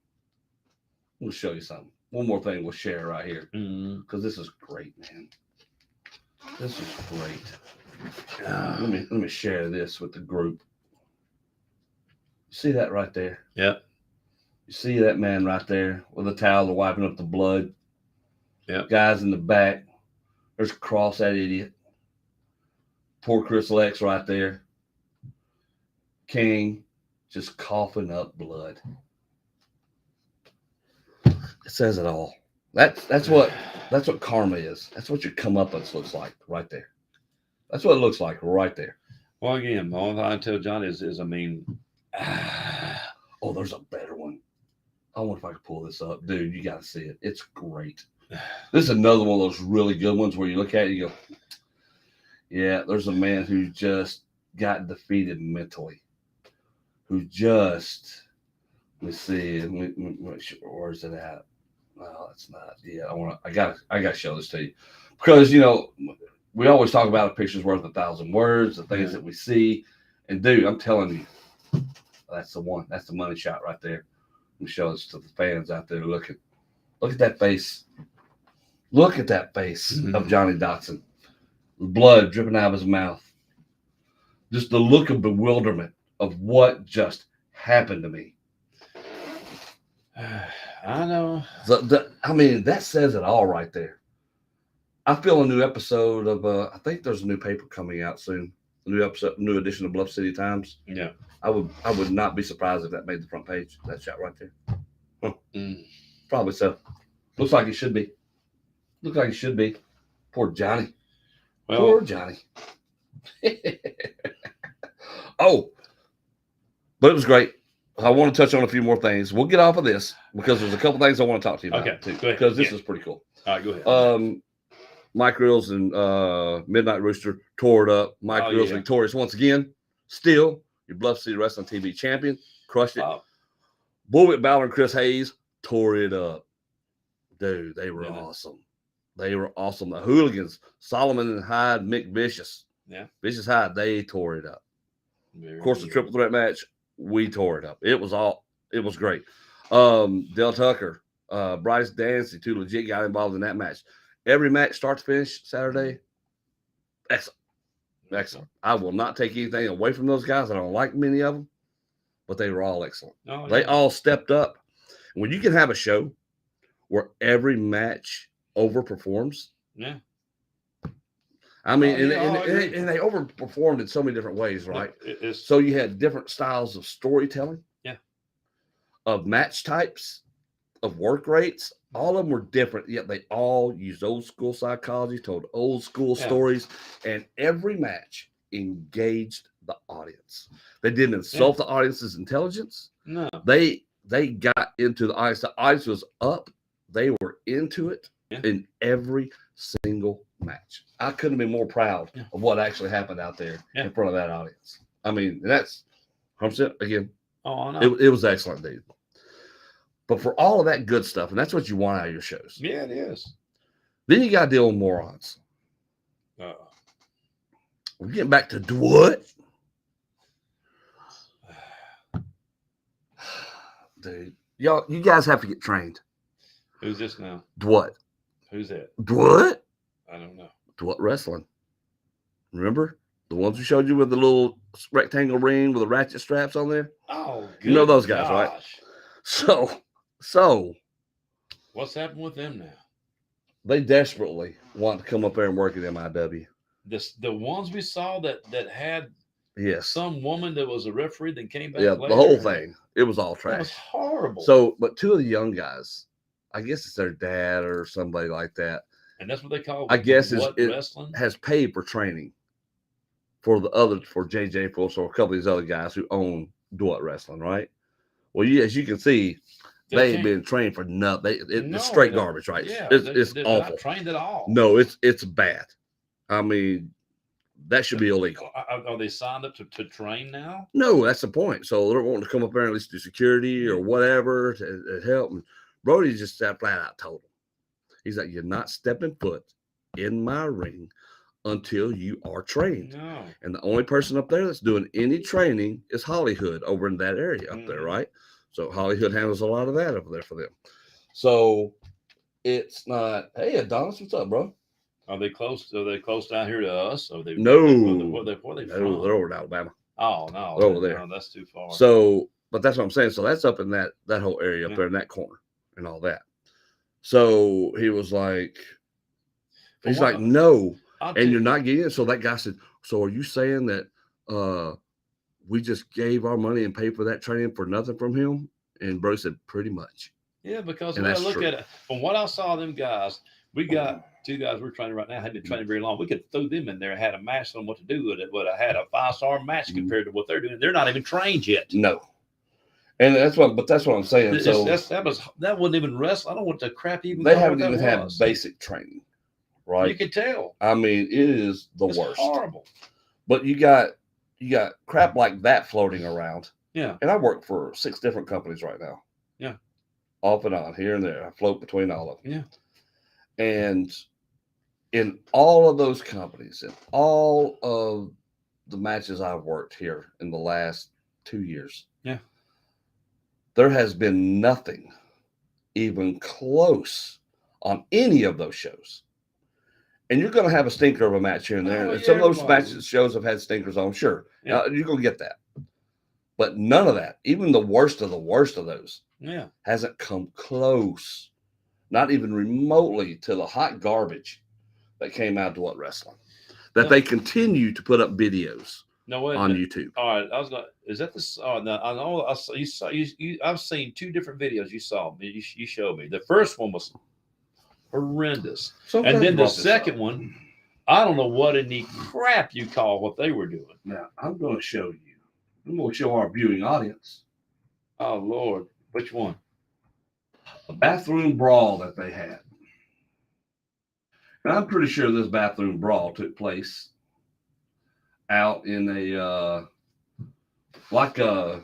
One more thing we'll share right here because this is great, man. This is great. Let me share this with the group. You see that right there? Yep. You see that man right there with a towel wiping up the blood? Yep. Guys in the back. There's Cross, that idiot. Poor Chris Lex right there. King just coughing up blood. It says it all. That's what karma is. That's what your comeuppance looks like right there. That's what it looks like right there. Well, again, the only thing I tell Johnny is I mean, oh, there's a better one. I wonder if I can pull this up. Dude, you got to see it. It's great. This is another one of those really good ones where you look at it and you go, yeah, there's a man who just got defeated mentally. Who just, let me see, where's it at? No, it's not. Yeah, I got to show this to you. Because, we always talk about a picture's worth 1,000 words, the things that we see. And dude, I'm telling you, that's the one. That's the money shot right there. Let me show this to the fans out there looking. Look at that face. Look at that face of Johnny Dotson. Blood dripping out of his mouth. Just the look of bewilderment of what just happened to me. I know. I mean, that says it all right there. I feel a new episode of, I think there's a new paper coming out soon. A new edition of Bluff City Times. Yeah. I would not be surprised if that made the front page. That shot right there. Huh. Probably so. Looks like it should be. Poor Johnny. Well, poor Johnny. Oh, but it was great. I want to touch on a few more things. We'll get off of this because there's a couple things I want to talk to you about. Okay, too, go ahead. because this is pretty cool. All right, go ahead. Mike Reels and Midnight Rooster tore it up. Mike Reels victorious once again. Still, your Bluff City Wrestling TV champion. Crushed it. Bullwhip Balor and Chris Hayes tore it up. Dude, they were awesome. They were awesome. The Hooligans, Solomon and Hyde, Mick Vicious. Yeah. Vicious Hyde, they tore it up. Very of course, good. the triple threat match, we tore it up. It was great. Del Tucker, Bryce Dancy, two legit got involved in that match. Every match, start to finish, Saturday, excellent. I will not take anything away from those guys. I don't like many of them, but they were all excellent. Oh, They all stepped up. When you can have a show where every match overperforms, yeah. I mean, and they overperformed in so many different ways, right? So you had different styles of storytelling, of match types, of work rates. All of them were different, yet they all used old school psychology, told old school stories, and every match engaged the audience. They didn't insult the audience's intelligence. No, they got into the audience. The audience was up. They were into it in every single match. I couldn't be more proud of what actually happened out there in front of that audience. I mean, that's 100% again. Oh, I know. It was excellent, dude. But for all of that good stuff, and that's what you want out of your shows. Yeah, it is. Then you got to deal with morons. We're getting back to what? Dude, you guys have to get trained. Who's this now? What? Who's that? What? I don't know. What wrestling? Remember the ones we showed you with the little rectangle ring with the ratchet straps on there? Oh, good. You know those guys, right? gosh. So What's happened with them now? they desperately want to come up there and work at MIW. The ones we saw that had Yes. some woman that was a referee that came back. Yeah, later, the whole thing. It was all That was trash. horrible. So, but two of the young guys, I guess it's their dad or somebody like that, and that's what they call. I guess what it wrestling has paid for training for JJ Force or a couple of these other guys who own Duet Wrestling, right? Well, as you can see, they ain't been trained for nothing. It's straight garbage, right? Yeah, it's they're awful. not trained at all. No, it's bad. I mean, that should be illegal. Are they signed up to train now? No, that's the point. So they're wanting to come up there and at least do security or whatever to help. And Brody just flat out told him, he's like, "You're not stepping foot in my ring until you are trained." No. And the only person up there that's doing any training is Hollywood over in that area up there, right? So Hollywood handles a lot of that over there for them. So it's not, hey, Adonis, what's up, bro? Are they close? Are they close down here to us? Are they? No. Where they from? No, they're over in Alabama. Oh no, They're over there. No, that's too far. So, but that's what I'm saying. So that's up in that whole area up there in that corner and all that. So he was like, he's like, no, and you're not getting it. So that guy said, so are you saying that we just gave our money and paid for that training for nothing from him? And bro said, pretty much. Yeah, because when I look at it, from what I saw, them guys, we got two guys we're training right now, hadn't been training very long. We could throw them in there and had a match on what to do with it, but I had a 5-star match compared to what they're doing. They're not even trained yet. No. And that's what I'm saying. So that wasn't even wrestling. I don't want the crap even. They haven't even had basic training, right? You can tell. I mean, it is the worst. Horrible. But you got crap like that floating around. Yeah. And I work for 6 different companies right now. Yeah. Off and on, here and there. I float between all of them. Yeah. And in all of those companies, in all of the matches I've worked here in the last 2 years, there has been nothing even close on any of those shows. And you're going to have a stinker of a match here and there. And some of those shows have had stinkers on, sure. Yeah. You're going to get that. But none of that, even the worst of those, hasn't come close, not even remotely, to the hot garbage that came out to wrestling. That they continue to put up videos on YouTube. All right, is that this? Oh, no, I know. I've seen 2 different videos. You saw me. You showed me. The first one was horrendous, and then the second one, I don't know what in the crap you call what they were doing. Now I'm going to show you. I'm going to show our viewing audience. Oh Lord, which one? A bathroom brawl that they had. And I'm pretty sure this bathroom brawl took place out in a like a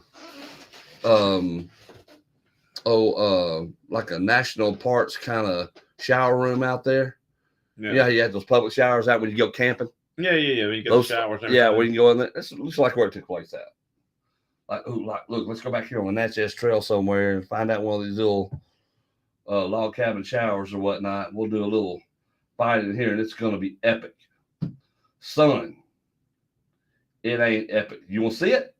national parks kind of shower room out there. Yeah, you had those public showers out when you go camping. Yeah. When you get those showers. Yeah, when you go in there. This looks like where it took place at. Look, let's go back here on the Natchez Trail somewhere and find out one of these little log cabin showers or whatnot. We'll do a little fight in here, and it's going to be epic. Son, it ain't epic. You want to see it?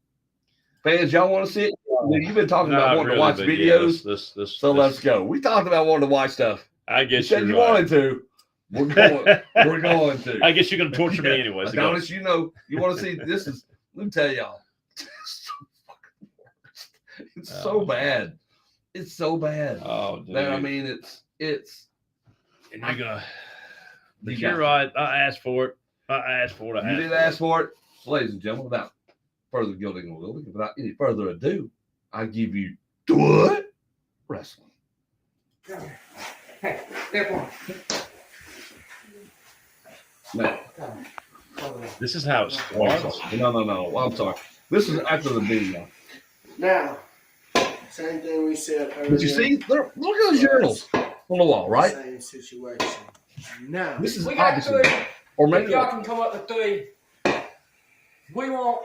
Fans, y'all want to see it? You've been talking about wanting to watch videos, so let's go. We talked about wanting to watch stuff. I guess you said you wanted to. We're going to. I guess you're going to torture me anyway. Adonis, you know, you want to see this is. Let me tell y'all, it's so bad. It's so bad. Oh, dude. I mean, it's. And you're gonna. But you're right. I asked for it. You did ask for it, so, ladies and gentlemen. Without further gilding or wielding, without any further ado, I give you what wrestling. Hey, step on. Man. This is how it starts. No. I'm sorry. This is after the video. Now, same thing we said earlier. But you see, look at those urinals on the wall, right? Same situation. Now, this is we got obviously, 3. or maybe if y'all can come up with 3, we want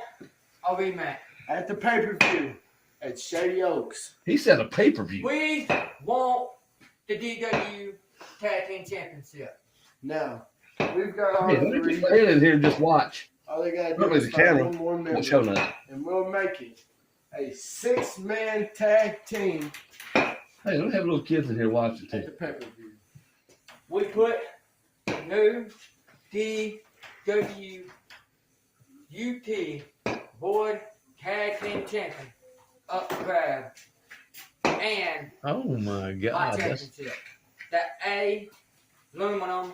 a rematch. at the pay-per-view at Shady Oaks. He said a pay-per-view. We want the DW Tag Team Championship. Now, we've got all Hey, let me three. just lay in here and just watch. All they gotta do Probably is the find camera one more won't show member, nothing. and we'll make it a 6-man tag team Hey, don't have little kids in here watching at too. the pay-per-view. We put new DWUT Board Tag Team Champion up to grab. And Oh my my God. That's, championship. The aluminum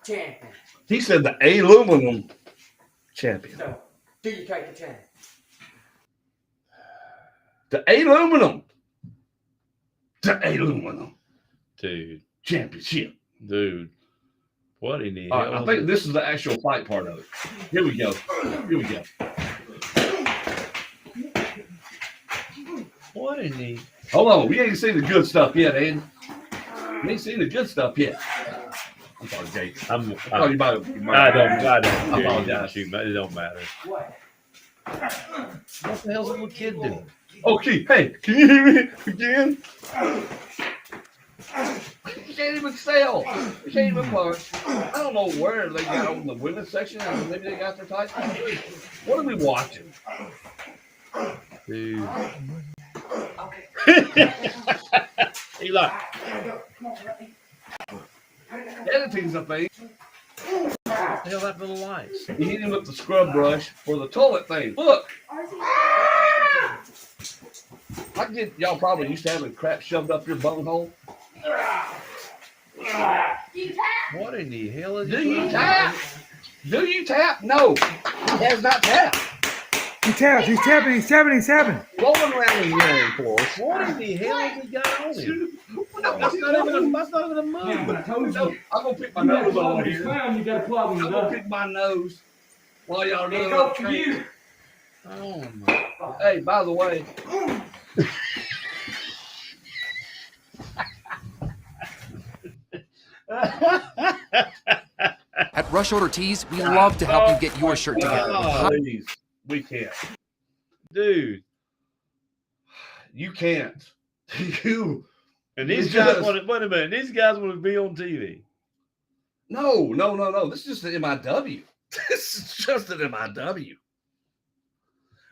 champion. He said the aluminum champion. So, do you take the chance? The aluminum. The aluminum dude. championship. Dude. What in the All hell? right, I think this is the actual fight part of it. Here we go. Here we go. What in the? Hold on. We ain't seen the good stuff yet, Andy. We ain't seen the good stuff yet. I'm sorry, Jake. I'm, Oh, you might, I don't I apologize. apologize. It don't matter. What? What the hell's a little kid doing? Okay, hey, can you hear me again? You can't even sell. You can't even punch. I don't know where they got on the women's section. Maybe they got their tights. What are we watching? Dude. Eli. Editing's a thing. What the hell that little lights? You hit him with the scrub brush for the toilet thing. Look. I get y'all probably used to having crap shoved up your bunghole. What in the hell is Do he you doing? tap? Do you tap? No. He has not tapped. He tapped. He's tapping. He's tapping. He's tapping. Rolling around in urine floors. What in the hell has he got on him? That's not even a move. I told No, I'm gonna pick my nose over here. You got a problem I'm gonna pick my nose while y'all are doing Go it. for you. Oh my. Hey, by the way, At Rush Order Tees, we love to help you get your shirt together. please, we can't. Dude. You can't. You. And these Yes. guys want to, wait a minute, these guys want to be on TV. No. This is just an MIW. This is just an MIW.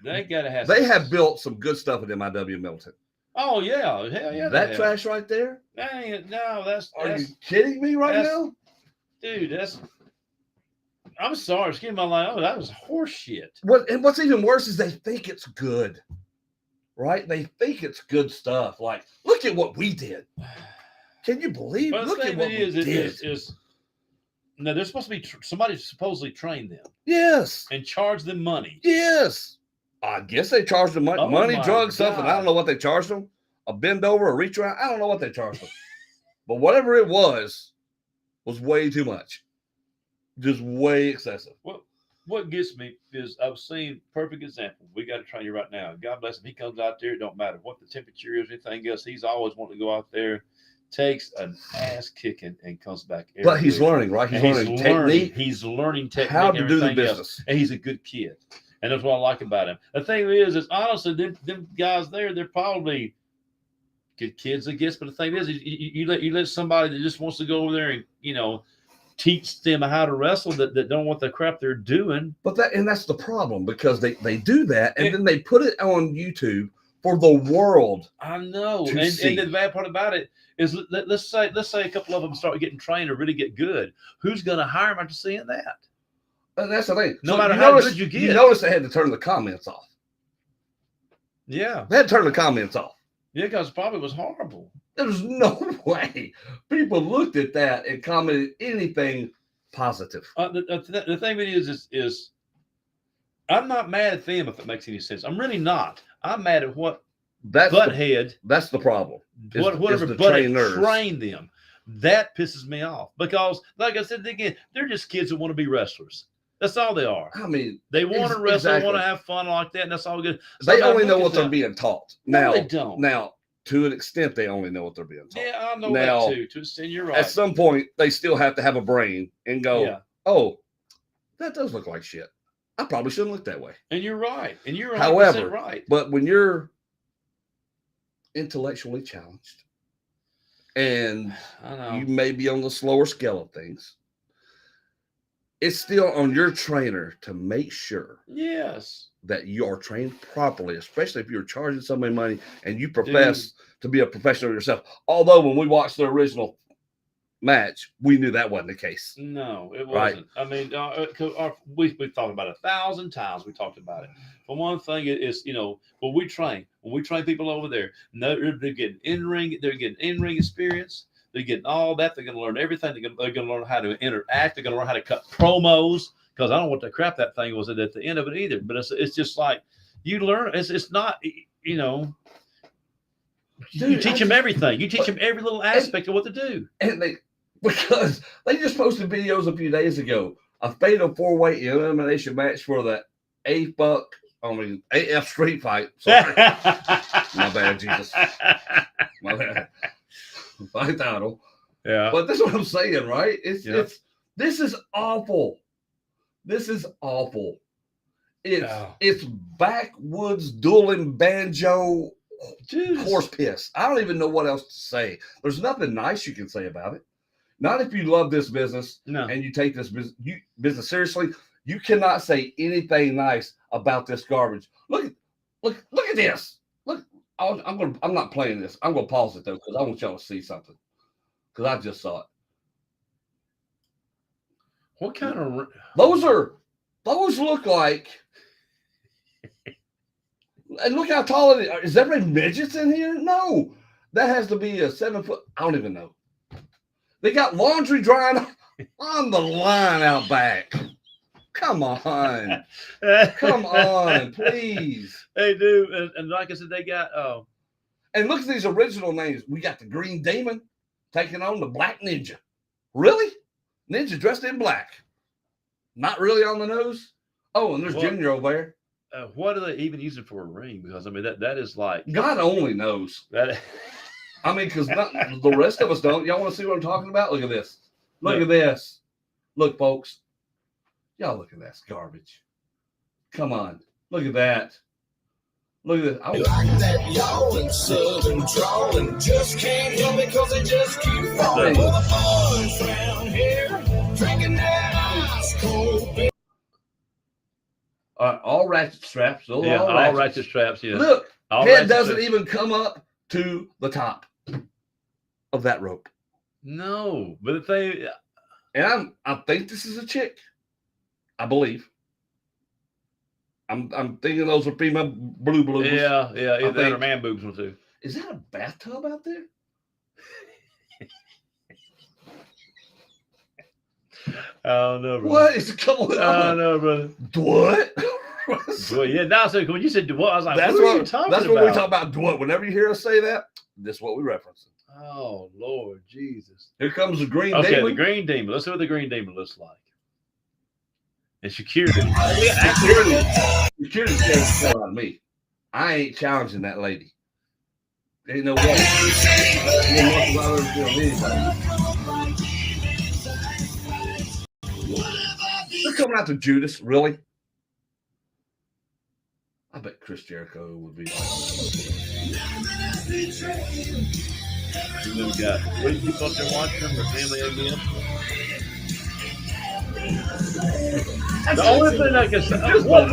They gotta have They have built some good stuff at MIW Milton. Oh yeah, hell yeah. That they have. trash right there. That ain't, no, that's Are you kidding me right that's- now? dude, that's I'm sorry, excuse my line. Oh, that was horse shit. What's even worse is they think it's good, right? They think it's good stuff. Like, look at what we did. Can you believe? But the Look at thing what is, we did. no, there's supposed to be somebody supposedly train them Yes, and charge them money. yes. I guess they charged them money, Oh money my drugs, something. I God. don't know what they charged them. A bend over, a reach around. I don't know what they charged them. But whatever it was way too much. Just way excessive. What gets me is I've seen perfect example. We got a trainer right now. God bless him. He comes out there. It don't matter what the temperature is, anything else. He's always wanting to go out there, takes an ass kicking, and comes back. But he's every week. learning, right? He's And learning technique, He's learning technique. how and to do the everything else. business. And he's a good kid. And that's what I like about him. The thing is honestly, them guys there, they're probably good kids, I guess. But the thing is you let somebody that just wants to go over there and, teach them how to wrestle that don't know what the crap they're doing. But that's the problem, because they do that and then they put it on YouTube for the world. I know. To And see. the bad part about it is let's say a couple of them start getting trained or really get good. Who's going to hire them after seeing that? And that's the thing. No matter how good you get. You notice they had to turn the comments off. Yeah. They had to turn the comments off. Yeah, because probably was horrible. There's no way people looked at that and commented anything positive. The thing with it is I'm not mad at them if it makes any sense. I'm really not. I'm mad at what That's butthead, the problem. whatever the butthead trained them. That pisses me off because, like I said again, they're just kids that want to be wrestlers. That's all they are. I mean, They want to wrestle, exactly. want to have fun like that, and that's all good. They Sometimes only know look what at they're them. being taught. No, Now they don't. Now, to an extent, they only know what they're being taught. Yeah, I know Now, that too. To extent, you're right. At some point, they still have to have a brain and go, Yeah. oh, that does look like shit. I probably shouldn't look that way. And you're right. And you're 100% However, right. But when you're intellectually challenged and I know. you may be on the slower scale of things, it's still on your trainer to make sure Yes. that you are trained properly, especially if you're charging somebody money and you profess to be a professional yourself. Although when we watched the original match, we knew that wasn't the case. No, it Right. wasn't. I mean, we've talked about it 1,000 times. We talked about it. But one thing is, when we train people over there, they're getting in-ring experience. They're getting all that. They're going to learn everything. They're going to learn how to interact. They're going to learn how to cut promos. Because I don't know what the crap that thing was at the end of it either. But it's just like you learn. It's not, you teach them everything. You teach them every little aspect of what to do. And because they just posted videos a few days ago, a fatal 4-way elimination match for the AF street fight. Sorry. My bad, Jesus. My bad. My title. Yeah. But this is what I'm saying, right? This is awful. This is awful. It's backwoods dueling banjo horse piss. I don't even know what else to say. There's nothing nice you can say about it. Not if you love this business and you take this business seriously. You cannot say anything nice about this garbage. Look at this. Look, I'm not playing this. I'm gonna pause it though because I want y'all to see something. Because I just saw it. What kind of those look like? And look how tall it is. Is there any midgets in here? No, that has to be a 7 foot. I don't even know. They got laundry drying on the line out back. Come on. Come on, please. They do. And like I said, they got and look at these original names. We got the Green Demon taking on the Black Ninja. Really? Ninja dressed in black. Not really on the nose. Oh, and there's Junior over there. What do they even use it for a ring? Because I mean that is like God only knows. That I mean, because the rest of us don't. Y'all want to see what I'm talking about? Look at this. Look at this. Look, folks. Y'all look at that garbage. Come on. Look at that. Look at this. I like that y'all and southern drawing. Just can't help it because they just keep falling. With the boys round here drinking that ice cold beer. All ratchet straps. all ratchet straps. Yeah. Look, all head doesn't even come up to the top of that rope. No, but the thing, and I think this is a chick. I believe. I'm thinking those are female blue blues. Yeah. Either that or man boobs one too. Is that a bathtub out there? I don't know, brother. What is going on? I don't know, brother. What? Well, yeah. Now, so when you said what, I was like, that's what are you talking about? That's what we talk about. What? Whenever you hear us say that, this is what we reference. Oh Lord Jesus! Here comes the Green Demon. Okay, the Green Demon. Let's see what the Green Demon looks like. And security. Security scares the hell out of me. I ain't challenging that lady. Ain't no way. They're coming out to Judas, really? I bet Chris Jericho would be like, you got three people up there watching them, their family again. The only thing I can say, look,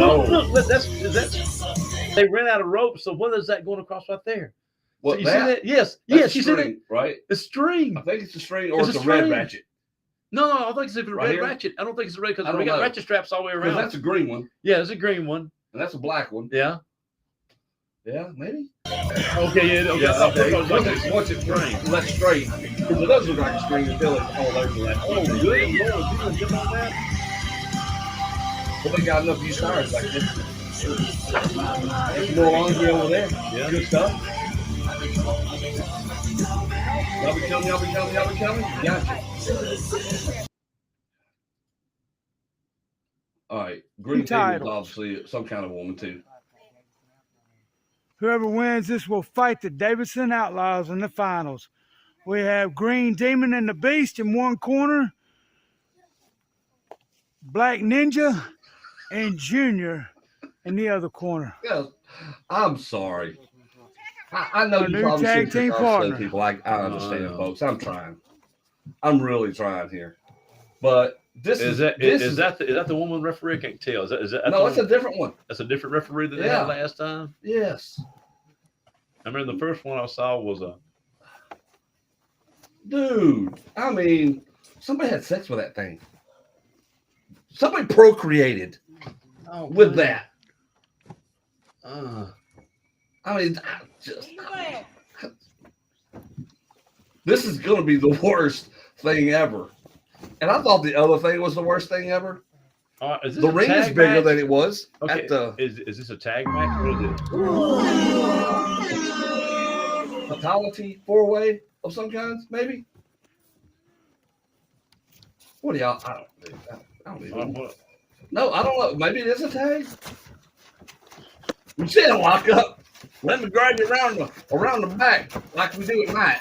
they ran out of rope. So what is that going across right there? What, so you see that? Yes, you see that? Right? The string. I think it's a string or it's a red ratchet. No, I don't think it's a red here? ratchet. I don't think it's a red because we got ratchet straps all the way around. That's a green one. Yeah, it's a green one. And that's a black one. Yeah. Yeah, maybe. Okay, yeah, okay. Yeah, okay. Once it's left straight, because it does look like a string until it's all over that. Oh, good Lord, you gonna jump on that? Well, they got enough used tires like this. There's more laundry over there. Yeah. Good stuff. Y'all be coming. Gotcha. All right. Green Demon is obviously some kind of woman, too. Whoever wins this will fight the Davidson Outlaws in the finals. We have Green Demon and the Beast in one corner, Black Ninja and Junior in the other corner. Yeah, I'm sorry. I know Our you new probably tag should team pick off slow partner. people. I understand, no. folks. I'm trying. I'm really trying here. But this Is is that the woman referee? I can't tell. Is that no, it's a different one. that's a different referee than they Yeah. had last time? Yes. I remember the first one I saw was a Dude, I mean, somebody had sex with that thing. Somebody procreated with that. I mean, this is going to be the worst thing ever. And I thought the other thing was the worst thing ever. Is this The a ring is tag bigger match? than it was Okay. at the Is this a tag match? What is it? fatality 4-way of some kinds, maybe. What do y'all? I don't even know. No, I don't know. Maybe it is a tag. You said lock up. Let me grab you around the back like we do at night.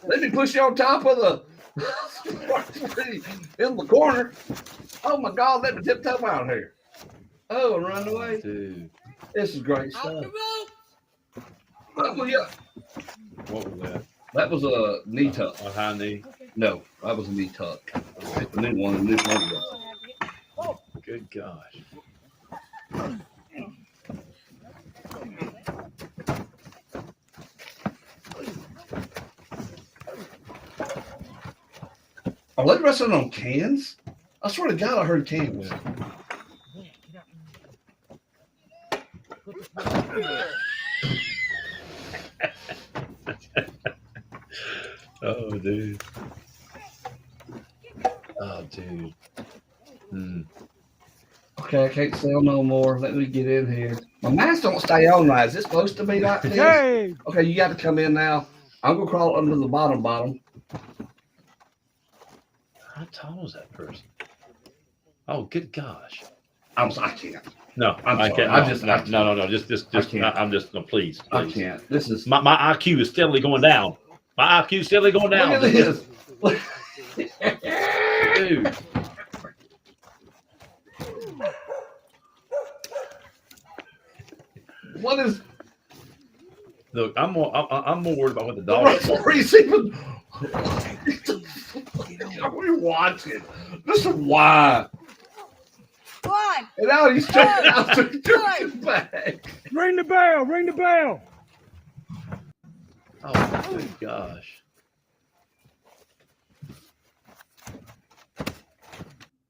Let me push you on top of the in the corner. Oh my God! Let me tiptoe out here. Oh, and run away. Dude. This is great stuff. What was that? That was a knee tuck. A high knee. No, that was a knee tuck. The new one, the new one. Good gosh. Are they wrestling on cans? I swear to God, I heard cans. Oh, dude. Oh, dude. Okay, I can't sell no more. Let me get in here. My mask don't stay on right. Is it supposed to be like this? Hey, Okay, you got to come in now. I'm gonna crawl under the bottom. How tall is that person? Oh, good gosh. I can't. No, I'm I sorry. can't. I just- I No. Just. can't. I'm just. No, please. I Please. can't. This is. My IQ is steadily going down. My IQ is steadily going down. Look at this. Dude. What is Look, I'm more worried about what the the dog. referee's even? Are we watching? This is why. One. And now he's checking out the back. ring the bell, ring the bell. Oh, good gosh.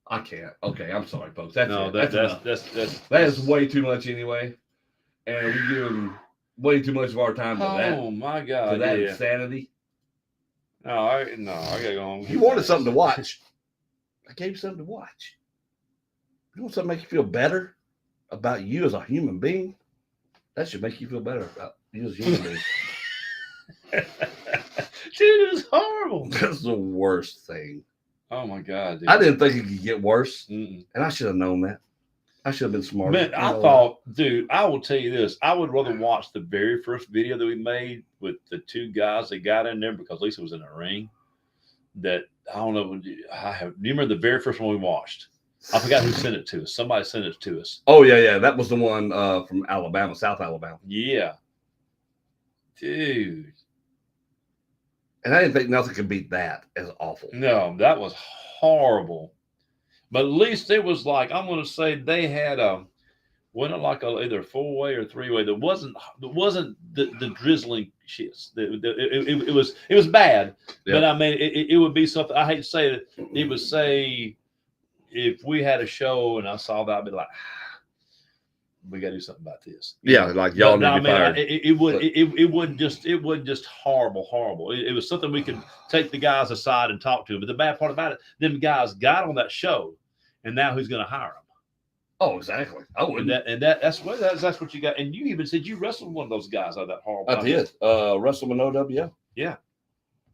I can't. Okay, I'm sorry, folks. That's No, it. that's enough. That is way too much anyway, and we give them way too much of our time to that. Oh my To God. that Yeah. insanity. No, I gotta go home. You wanted something to watch. I gave you something to watch. You want something to make you feel better about you as a human being? That should make you feel better about you as a human being. Dude, it was horrible. That's the worst thing. Oh my God, dude. I didn't think it could get worse, Mm-mm. and I should have known that. I should have been smarter. Man, I thought, dude, I will tell you this. I would rather watch the very first video that we made with the two guys that got in there because Lisa was in a ring. That I don't know. Do you remember the very first one we watched? I forgot who sent it to us. Somebody sent it to us. Oh yeah, that was the one from Alabama, South Alabama. Yeah, dude. And I didn't think nothing could beat that as awful. No, that was horrible. But at least it was like, I'm going to say they had wasn't like either a 4-way or 3-way. There wasn't the drizzling shits. It was bad. Yeah. But I mean, it would be something. I hate to say it. It would say if we had a show and I saw that, I'd be like, we got to do something about this. Yeah, like y'all need to be fired. It would just horrible. It was something we could take the guys aside and talk to them. But the bad part about it, them guys got on that show, and now who's going to hire them? Oh, exactly. I wouldn't. That's what you got. And you even said you wrestled one of those guys out of that horrible. I did. Wrestle with OWL. Yeah,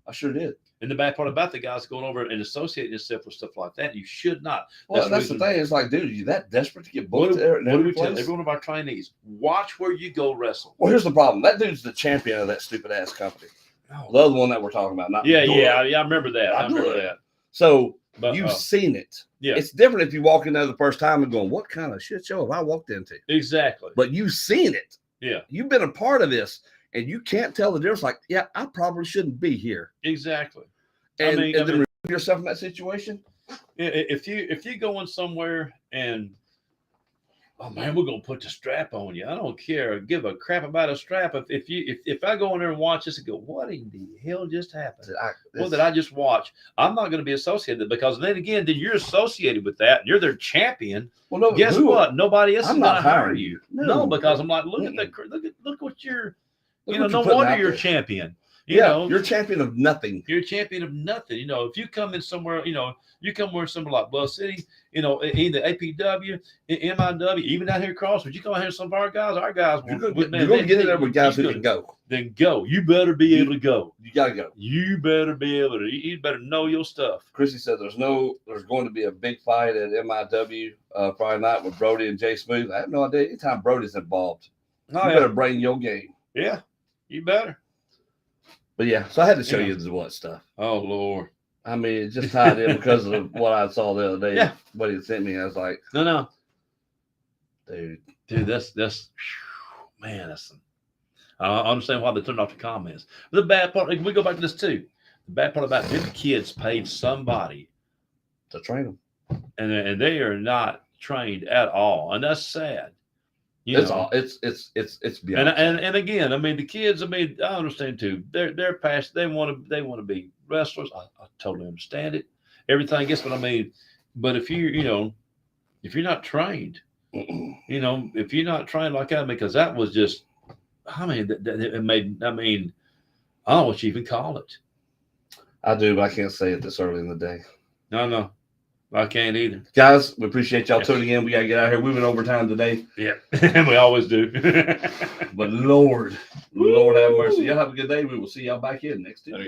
I sure did. And the bad part about the guys going over and associating yourself with stuff like that, you should not. Well, that's the thing. It's like, dude, you that desperate to get What booked there? do we tell every one of our trainees? Watch where you go wrestle. Well, here's the problem. That dude's the champion of that stupid ass company. Oh. The other one that we're talking about. Not Yeah, Dora. I remember that. I remember Dora. that. So But, you've seen it. Yeah, It's different if you walk in there the first time and going, what kind of shit show have I walked into? exactly. But you've seen it. Yeah. You've been a part of this. and you can't tell the difference. Like, yeah, I probably shouldn't be here. Exactly. And, and then remove yourself from that situation. If you go in somewhere and, oh man, we're gonna put the strap on you. I don't care. Give a crap about a strap. If I go in there and watch this and go, what in the hell just happened? What did I just watch? I'm not going to be associated, because then again, then you're associated with that. You're their champion. Well, no, guess what? Nobody else is going to hire you. No, because I'm like, look what you're. Look You know, what no you're putting wonder out you're there. champion. You Yeah, know, you're champion of nothing. you're a champion of nothing. You know, if you come in somewhere, you know, you come where somewhere like Bluff City, you know, either APW, MIW, even down here at Crossroads, you come out here, some of our guys You're going to get in there with guys who can go. Then go. You better be able to go. You got to go. You better be able to. You better know your stuff. Chrissy said there's going to be a big fight at MIW Friday night with Brody and Jay Smooth. I have no idea. Anytime Brody's involved, you better bring your game. Yeah, you better. But yeah, so I had to show you the what stuff. Oh Lord. I mean, it just tied in because of what I saw the other day. Yeah. What he sent me, I was like, no, dude, that's man, that's some. I understand why they turned off the comments. But the bad part, we go back to this too. The bad part about it, the kids paid somebody to train them, and they are not trained at all, and that's sad. It's beyond. And again, I mean, the kids. I mean, I understand too. They're passionate. They want to be wrestlers. I totally understand it. Everything else, but I mean, but if you're not trained, you know, if you're not trained like that, because that was just, I mean, it made. I mean, I don't know what you even call it. I do, but I can't say it this early in the day. No. I can't either. Guys, we appreciate y'all tuning in. We got to get out of here. We went overtime today. Yeah, and we always do. But Lord have mercy. Y'all have a good day. We will see y'all back in next Tuesday.